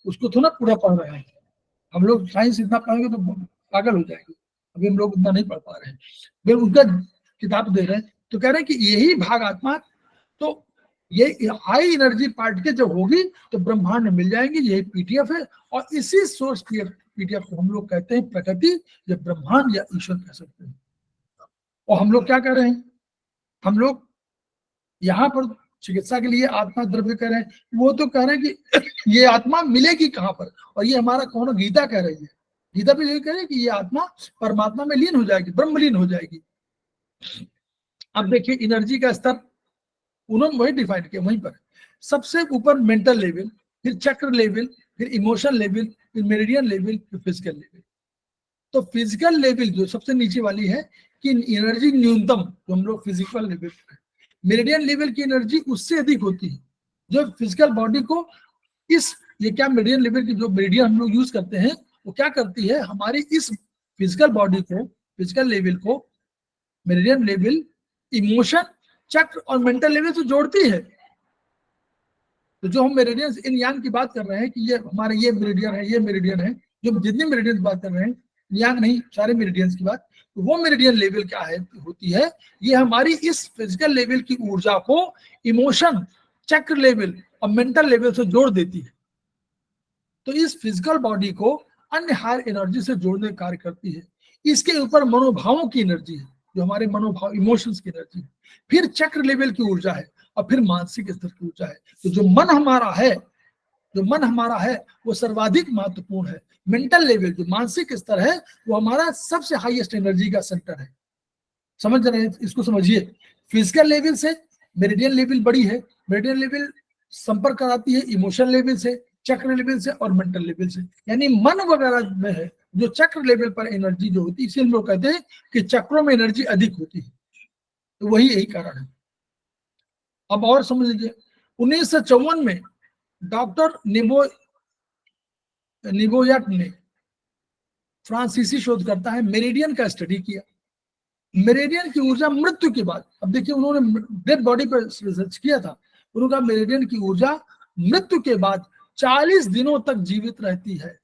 उसको थोड़ा पूरा पढ़ रहे हैं। हम लोग साइंस इतना पढ़ेंगे तो पागल हो जाएंगे, अभी हम लोग इतना नहीं पढ़ पा रहे हैं। वे उनका किताब दे रहे हैं तो कह रहे हैं कि यही भाग आत्मा, तो ये हाई एनर्जी पार्टिकल जब होगी तो ब्रह्मांड में मिल जाएंगे, यही पीटीएफ है। और इसी सोर्स पीटीएफ को हम लोग कहते हैं प्रकृति या ब्रह्मांड या ईश्वर कह सकते हैं। और हम लोग क्या कर रहे हैं, हम लोग यहाँ पर चिकित्सा के लिए आत्मा द्रव्य कह रहे हैं, वो तो कह रहे हैं कि ये आत्मा मिलेगी कहाँ पर। और ये हमारा कौन गीता कह रही है, गीता भी ये कह रही है कि ये आत्मा परमात्मा में लीन हो जाएगी, ब्रह्मलीन हो जाएगी। अब देखिए एनर्जी का स्तर उन्होंने वही डिफाइन किया, वहीं पर सबसे ऊपर मेंटल लेवल, फिर चक्र लेवल, फिर इमोशन लेवल, फिर मेरिडियन लेवल, फिर फिजिकल लेवल। तो फिजिकल लेवल जो सबसे नीचे वाली है कि एनर्जी न्यूनतम, जो हम लोग फिजिकल लेवल, मेरिडियन लेवल की एनर्जी उससे अधिक होती है, जो फिजिकल बॉडी को ये क्या मेरिडियन लेवल की जो मेरिडियन हम लोग यूज करते हैं वो क्या करती है, हमारी इस फिजिकल बॉडी को, फिजिकल लेवल को मेरिडियन लेवल इमोशन, चक्र और मेंटल लेवल से जोड़ती है। तो जो हम मेरिडियन इन यांग की बात कर रहे हैं कि ये हमारे ये मेरिडियन है, ये मेरिडियन है, जो जितने मेरिडियन की बात कर रहे हैं, यांग नहीं सारे मेरिडियंस की बात, तो वो मेरिडियन लेवल क्या है होती है, ये हमारी इस फिजिकल लेवल की ऊर्जा को इमोशन, चक्र लेवल और मेंटल लेवल से जोड़ देती है। तो इस फिजिकल बॉडी को अन्य हायर एनर्जी से जोड़ने का कार्य करती है। इसके ऊपर मनोभावों की एनर्जी है, जो हमारे मनोभाव इमोशंस की एनर्जी है, फिर चक्र लेवल की ऊर्जा है और फिर मानसिक स्तर की ऊर्जा है। तो जो मन हमारा है वो सर्वाधिक महत्वपूर्ण है। मेंटल लेवल जो मानसिक स्तर है वो हमारा सबसे हाईएस्ट एनर्जी का सेंटर है। समझ रहे हैं, इसको समझिए। फिजिकल लेवल से मेरिडियन लेवल बड़ी है, मेरिडियन लेवल संपर्क कराती है इमोशन लेवल से, चक्र लेवल से और मेंटल लेवल से, यानी मन वगैरह में है जो चक्र लेवल पर एनर्जी जो होती है, इसीलिए हम लोग कहते हैं कि चक्रों में एनर्जी अधिक होती है। तो वही यही कारण है। अब और समझ लीजिए, 1954 में डॉक्टर निबोयट ने, फ्रांसीसी शोधकर्ता है, मेरिडियन का स्टडी किया। मेरिडियन की ऊर्जा मृत्यु के बाद, अब देखिए उन्होंने डेड बॉडी पर रिसर्च किया था, उन्होंने कहा मेरिडियन की ऊर्जा मृत्यु के बाद 40 दिनों तक जीवित रहती है।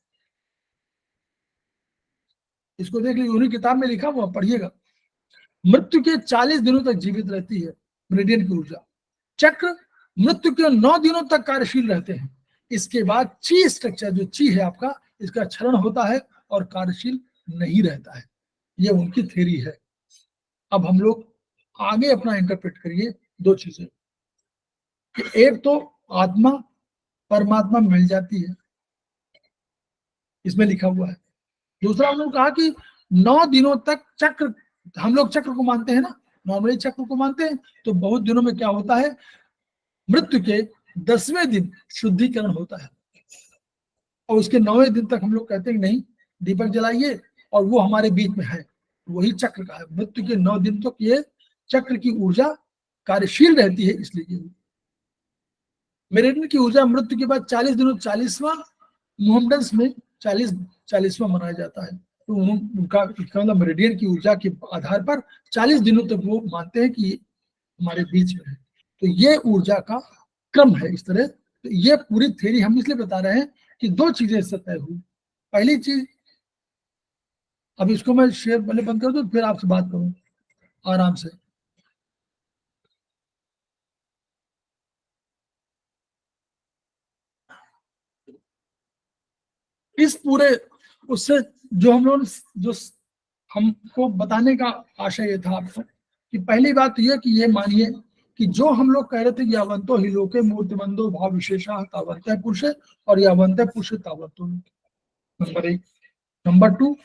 इसको देख लीजिए, उन्हीं किताब में लिखा हुआ, पढ़िएगा। मृत्यु के 40 दिनों तक जीवित रहती है मेरिडियन की ऊर्जा। चक्र मृत्यु के 9 दिनों तक कार्यशील रहते हैं। इसके बाद ची स्ट्रक्चर, जो ची है आपका, इसका क्षरण होता है और कार्यशील नहीं रहता है। ये उनकी थ्योरी है। अब हम लोग आगे अपना इंटरप्रेट करिए दो चीजें, कि एक तो आत्मा परमात्मा मिल जाती है, इसमें लिखा हुआ है। दूसरा उन्होंने कहा कि 9 दिनों तक चक्र, हम लोग चक्र को मानते हैं ना, नॉर्मली चक्र को मानते हैं, तो बहुत दिनों में क्या होता है, मृत्यु के 10वें दिन शुद्धिकरण होता है, और उसके 9वें दिन तक हम लोग कहते हैं कि नहीं दीपक जलाइए, और वो हमारे बीच में है, वही चक्र का है। मृत्यु के 9 दिन तक ये चक्र की ऊर्जा कार्यशील रहती है, इसलिए मेरिडियन की ऊर्जा मृत्यु के बाद 40 दिनों 40वां मोहम्मडन्स में 40वां मनाया जाता है। तो उनका मतलब मेरिडियन की ऊर्जा के आधार पर 40 दिनों तक वो मानते हैं कि हमारे बीच में है। तो ये ऊर्जा का क्रम है इस तरह। तो ये पूरी थ्योरी हम इसलिए बता रहे हैं कि दो चीजें इससे तय हुई। पहली चीज, अब इसको मैं शेयर पहले बंद कर दूं फिर आपसे बात करूं आराम से। इस पूरे उससे जो हम लोग जो हमको बताने का आशय ये था आपको कि पहली बात यह कि ये मानिए कि जो हम लोग कह रहे थे कि यावंतो हिलोके मूर्तिमंदो भाव विशेषा तावंत पुरुष और यावंत पुरुष तावंतो, नंबर 1। नंबर 2,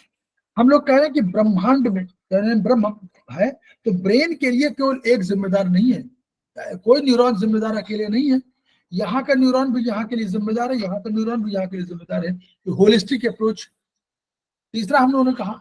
हम लोग कह रहे हैं कि ब्रह्मांड में ब्रह्म है, तो ब्रेन के लिए केवल एक जिम्मेदार नहीं है, कोई न्यूरॉन जिम्मेदार अकेले नहीं है, यहाँ का न्यूरॉन भी यहाँ के लिए जिम्मेदार है, यहाँ का न्यूरॉन भी यहाँ के लिए जिम्मेदार है। Holistic approach. तीसरा हम लोगों ने कहा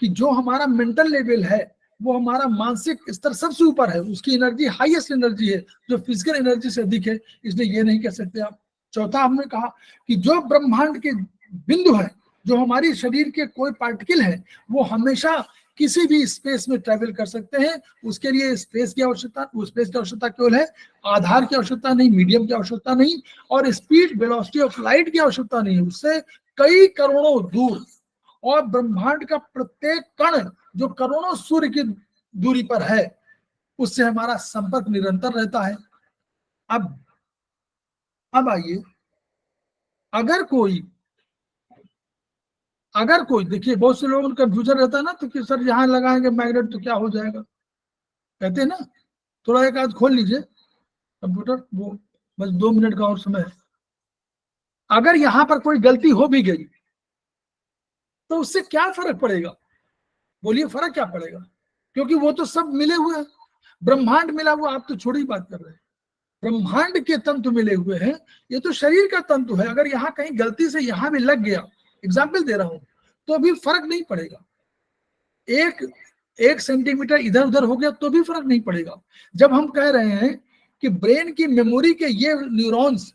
कि जो हमारा मेंटल लेवल है वो हमारा मानसिक स्तर सबसे ऊपर है, उसकी एनर्जी हाईएस्ट एनर्जी है जो फिजिकल एनर्जी से अधिक है, इसलिए ये नहीं कह सकते आप। चौथा हमने कहा कि जो ब्रह्मांड के बिंदु है, जो हमारी शरीर के कोई पार्टिकल है, वो हमेशा किसी भी स्पेस में ट्रेवल कर सकते हैं। उसके लिए स्पेस की आवश्यकता, वो स्पेस की आवश्यकता केवल है, आधार की आवश्यकता नहीं, मीडियम की आवश्यकता नहीं, और स्पीड वेलोसिटी ऑफ लाइट की आवश्यकता नहीं है, उससे कई करोड़ों दूर। और ब्रह्मांड का प्रत्येक कण जो करोड़ों सूर्य की दूरी पर है, उससे हमारा संपर्क निरंतर रहता है। अब आइए, अगर कोई देखिए, बहुत से लोगों को कंफ्यूजन रहता है ना, तो कि सर यहाँ लगाएंगे मैग्नेट तो क्या हो जाएगा, कहते हैं ना। थोड़ा एक आध खोल लीजिए कंप्यूटर, वो बस 2 मिनट का और समय है। अगर यहाँ पर कोई गलती हो भी गई तो उससे क्या फर्क पड़ेगा, बोलिए फर्क क्या पड़ेगा, क्योंकि वो तो सब मिले हुए हैं, ब्रह्मांड मिला हुआ। आप तो छोटी बात कर रहे हैं, ब्रह्मांड के तंतु मिले हुए हैं, ये तो शरीर का तंतु है। अगर यहाँ कहीं गलती से यहाँ भी लग गया, एग्जाम्पल दे रहा हूं, तो भी फर्क नहीं पड़ेगा। एक सेंटीमीटर इधर उधर हो गया तो भी फर्क नहीं पड़ेगा। जब हम कह रहे हैं कि ब्रेन की मेमोरी के ये न्यूरॉन्स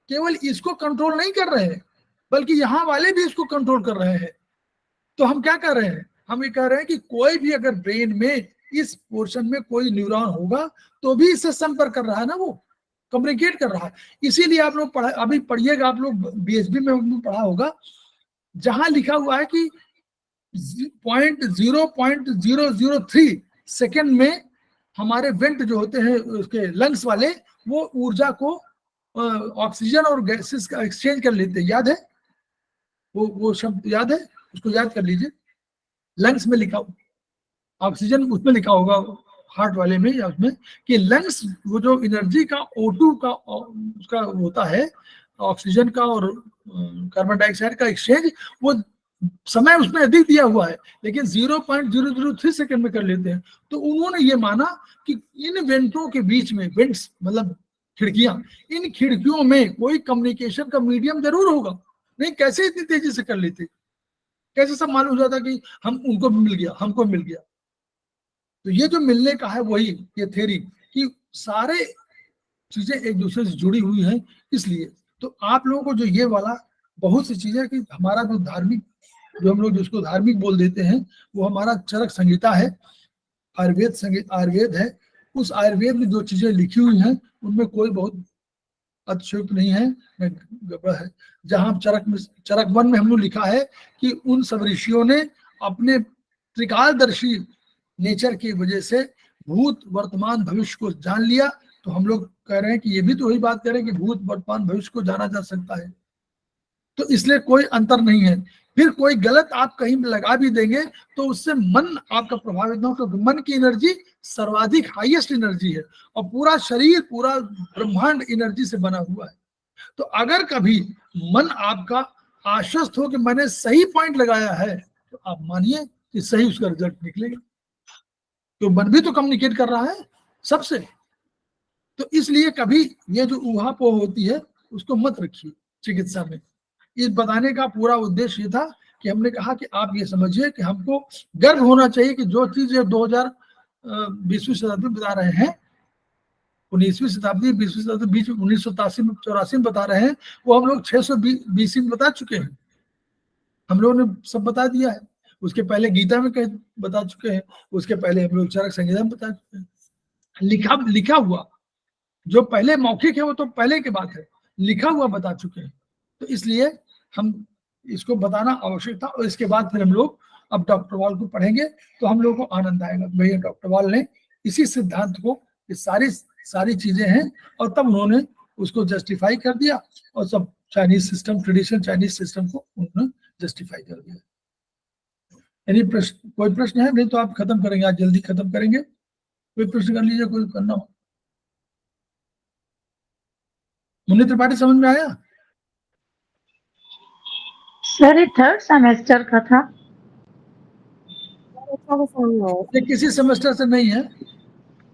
केवल इसको कंट्रोल नहीं कर रहे हैं, बल्कि यहाँ वाले भी इसको कंट्रोल कर रहे हैं, तो हम क्या कर रहे हैं, हम ये कह रहे हैं कि कोई भी अगर ब्रेन में इस पोर्शन में कोई न्यूरॉन होगा तो भी इससे संपर्क कर रहा है ना, वो कम्युनिकेट कर रहा है। इसीलिए आप लोग अभी पढ़िएगा, आप लोग बीएसबी में पढ़ा होगा, जहां लिखा हुआ है कि 0.003 सेकेंड में हमारे वेंट जो होते हैं उसके लंग्स वाले, वो ऊर्जा को ऑक्सीजन और गैसेस का एक्सचेंज कर लेते हैं। याद है वो शब्द याद है, उसको याद कर लीजिए। लंग्स में लिखा, ऑक्सीजन उसमें लिखा होगा हार्ट वाले में या उसमें, कि लंग्स वो जो एनर्जी का O2 का उसका होता है, ऑक्सीजन का और कार्बन डाइऑक्साइड का एक्सचेंज, वो समय उसमें अधिक दिया हुआ है, लेकिन 0.003 सेकंड में कर लेते हैं। तो उन्होंने ये माना कि इन वेंटों के बीच में, वेंट्स मतलब खिड़कियां, इन खिड़कियों में कोई कम्युनिकेशन का मीडियम जरूर होगा, नहीं कैसे इतनी तेजी से कर लेते, कैसे सब मालूम हो जाता कि हम उनको मिल गया, हमको मिल गया। तो ये जो मिलने का है, वही ये थ्योरी कि सारे चीजें एक दूसरे से जुड़ी हुई हैं। इसलिए तो आप लोगों को जो ये वाला बहुत सी चीजें कि हमारा जो धार्मिक, जो हम लोग जिसको धार्मिक बोल देते हैं, वो हमारा चरक संहिता है, आयुर्वेद है। उस आयुर्वेद में जो चीजें लिखी हुई हैं उनमें कोई बहुत अतिशयोक्त नहीं है, गड़बड़ है। जहां चरक 1 में हम लोग लिखा है कि उन सब ऋषियों ने अपने त्रिकालदर्शी नेचर की वजह से भूत वर्तमान भविष्य को जान लिया। तो हम लोग कह रहे हैं कि ये भी तो वही बात कह रहे हैं कि भूत वर्तमान भविष्य को जाना जा सकता है, तो इसलिए कोई अंतर नहीं है। फिर कोई गलत आप कहीं लगा भी देंगे तो उससे मन आपका प्रभावित ना हो, क्योंकि मन की एनर्जी सर्वाधिक हाईएस्ट एनर्जी है, और पूरा शरीर पूरा ब्रह्मांड एनर्जी से बना हुआ है। तो अगर कभी मन आपका आश्वस्त हो कि मैंने सही पॉइंट लगाया है, तो आप मानिए कि सही उसका रिजल्ट निकलेगा, तो मन भी तो कम्युनिकेट कर रहा है सबसे। तो इसलिए कभी ये जो ऊहापोह होती है उसको मत रखिए चिकित्सा में। इस बताने का पूरा उद्देश्य ये था कि हमने कहा कि आप ये समझिए कि हमको गर्व होना चाहिए कि जो चीज 2020वीं शताब्दी में बता रहे हैं, 19वीं शताब्दी 20वीं शताब्दी बीच 1983 में 84 में बता रहे हैं, वो हम लोग 620 में बता चुके हैं, हम लोगों ने सब बता दिया है। उसके पहले गीता में कह बता चुके हैं, उसके पहले हम लोग चरक संहिता में बता चुके हैं। लिखा हुआ जो पहले मौखिक है वो तो पहले की बात है, लिखा हुआ बता चुके हैं। तो इसलिए हम इसको बताना आवश्यक था। और इसके बाद फिर हम लोग अब डॉक्टर वॉल को पढ़ेंगे तो हम लोग को आनंद आएगा। भैया डॉक्टर वॉल ने इसी सिद्धांत को, ये सारी चीजें हैं, और तब उन्होंने उसको जस्टिफाई कर दिया और सब Chinese system, traditional Chinese system को उन्होंने जस्टिफाई कर दिया। यानी प्रश्न, कोई प्रश्न है? नहीं तो आप खत्म करेंगे, आज जल्दी खत्म करेंगे। कोई प्रश्न कर लीजिए, कोई करना हो। मुन्नी त्रिपाठी समझ में आया? सर ये थर्ड सेमेस्टर का था। अच्छा से समझ में आया। ये किसी सेमेस्टर से नहीं है।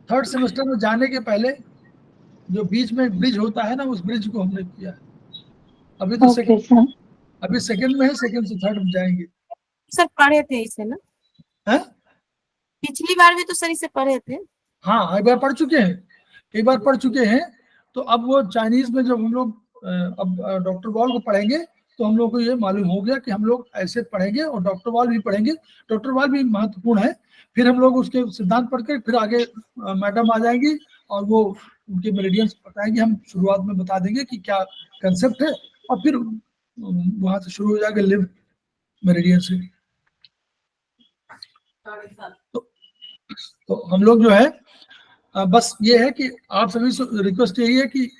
थर्ड सेमेस्टर में जाने के पहले जो बीच में ब्रिज होता है ना, उस ब्रिज को हमने किया। अभी तो ओके सर। अभी सेकंड में है, सेकंड से थर्ड में जाएंगे। सर पढ़े थे इसे ना, हैं? पिछली बार भी तो सर इसे पढ़े थे। हाँ, एक बार पढ़ चुके हैं, एक बार पढ़ चुके हैं। तो अब वो चाइनीज में जब हम लोग अब डॉक्टर वॉल को पढ़ेंगे तो हम लोग को ये मालूम हो गया कि हम लोग ऐसे पढ़ेंगे और डॉक्टर वॉल भी पढ़ेंगे। डॉक्टर वॉल भी महत्वपूर्ण है। फिर हम लोग उसके सिद्धांत पढ़ कर फिर आगे मैडम आ जाएंगी और वो उनके मेरिडियंस बताएंगे। हम शुरुआत में बता देंगे कि क्या कंसेप्ट है और फिर वहां से शुरू हो जाएगा लिव मेरिडियन से। तो हम लोग जो है बस ये है कि आप सभी से रिक्वेस्ट यही है कि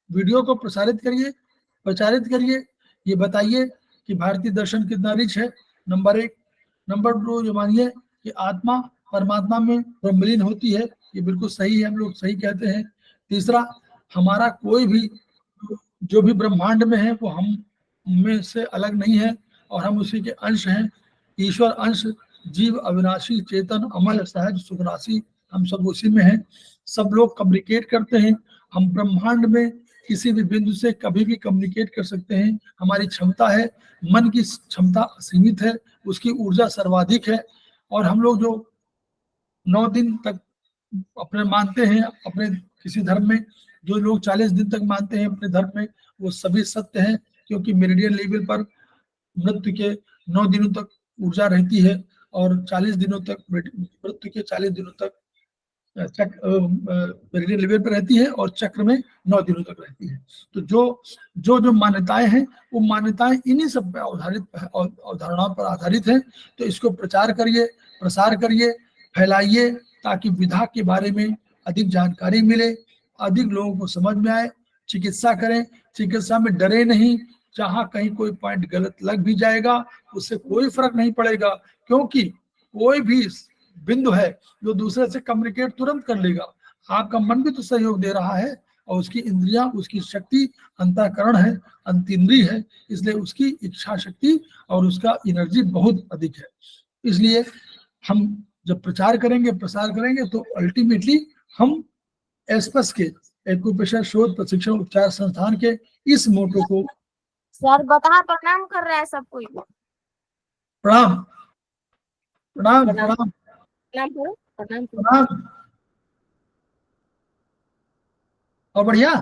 वीडियो को प्रचारित करिए, ये बताइए कि भारतीय दर्शन कितना रिच है, नंबर 1। नंबर 2, ये मानिए कि आत्मा परमात्मा में ब्रह्मलीन होती है, ये बिल्कुल सही है, हम लोग सही कहते हैं। तीसरा, हमारा कोई भी जो भी ब्रह्मांड में है वो हम में से अलग नहीं है और हम उसी के अंश हैं। ईश्वर अंश, जीव अविनाशी, चेतन, अमल, सहज, सुखराशि, हम सब उसी में हैं। सब लोग कम्युनिकेट करते हैं। हम ब्रह्मांड में किसी भी बिंदु से कभी भी कम्युनिकेट कर सकते हैं। हमारी क्षमता है, मन की क्षमता असीमित है, उसकी ऊर्जा सर्वाधिक है। और हम लोग जो 9 दिन तक अपने मानते हैं, अपने किसी धर्म में जो लोग 40 दिन तक मानते हैं अपने धर्म में, वो सभी सत्य हैं, क्योंकि मेरिडियन लेवल पर मृत्यु के 9 दिनों तक ऊर्जा रहती है और 40 दिनों तक, मृत्यु के 40 दिनों तक मेरिडियन लेवल पर रहती है और चक्र में 9 दिनों तक रहती है। तो जो मान्यताएं हैं वो मान्यताएं इन्हीं सब पे आधारित, अवधारणाओं पर आधारित हैं। तो इसको प्रचार करिए, प्रसार करिए, फैलाइए, ताकि विधा के बारे में अधिक जानकारी मिले, अधिक लोगों को समझ में आए। चिकित्सा करें, चिकित्सा में डरे नहीं। जहां कहीं कोई पॉइंट गलत लग भी जाएगा उससे कोई फर्क नहीं पड़ेगा, क्योंकि कोई भी बिंदु है जो दूसरे से कम्युनिकेट तुरंत कर लेगा। आपका मन भी तो सहयोग दे रहा है और उसकी इंद्रियां, उसकी शक्ति अंतःकरण है, अंतरिंद्रिय है, इसलिए उसकी इच्छा शक्ति और उसका एनर्जी बहुत अधिक है। इसलिए हम जब प्रचार करेंगे, प्रसार करेंगे, तो अल्टीमेटली हम एस्पस के एक्यूपेशर शोध प्रशिक्षण उपचार संस्थान के इस मोटो को सर बता, प्रणाम कर रहा है सब कोई। प्रणाम प्रणाम प्रणाम प्रणाम करो, प्रणाम करो। प्रणाम। और बढ़िया,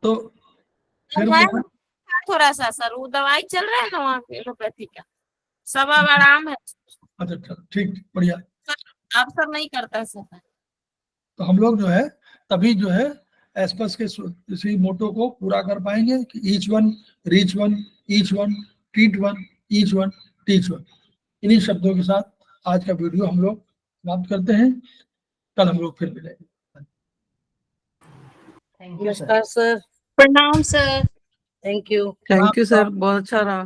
तो फिर है थोड़ा सा सर, वो दवाई चल रहा है ना वहाँ पे एलोपैथी का, सब अब आराम है। अच्छा, ठीक, बढ़िया। आप सर नहीं करता सर। तो हम लोग जो है तभी जो है एस्पस के इसी मोटो को पूरा कर पाएंगे कि each one reach one, each one treat one, each one teach one. इन्हीं शब्दों के साथ आज का वीडियो हम लोग समाप्त करते हैं। कल हम लोग फिर मिलेंगे। नमस्कार सर। प्रणाम sir. Thank you thank you sir, बहुत अच्छा रहा।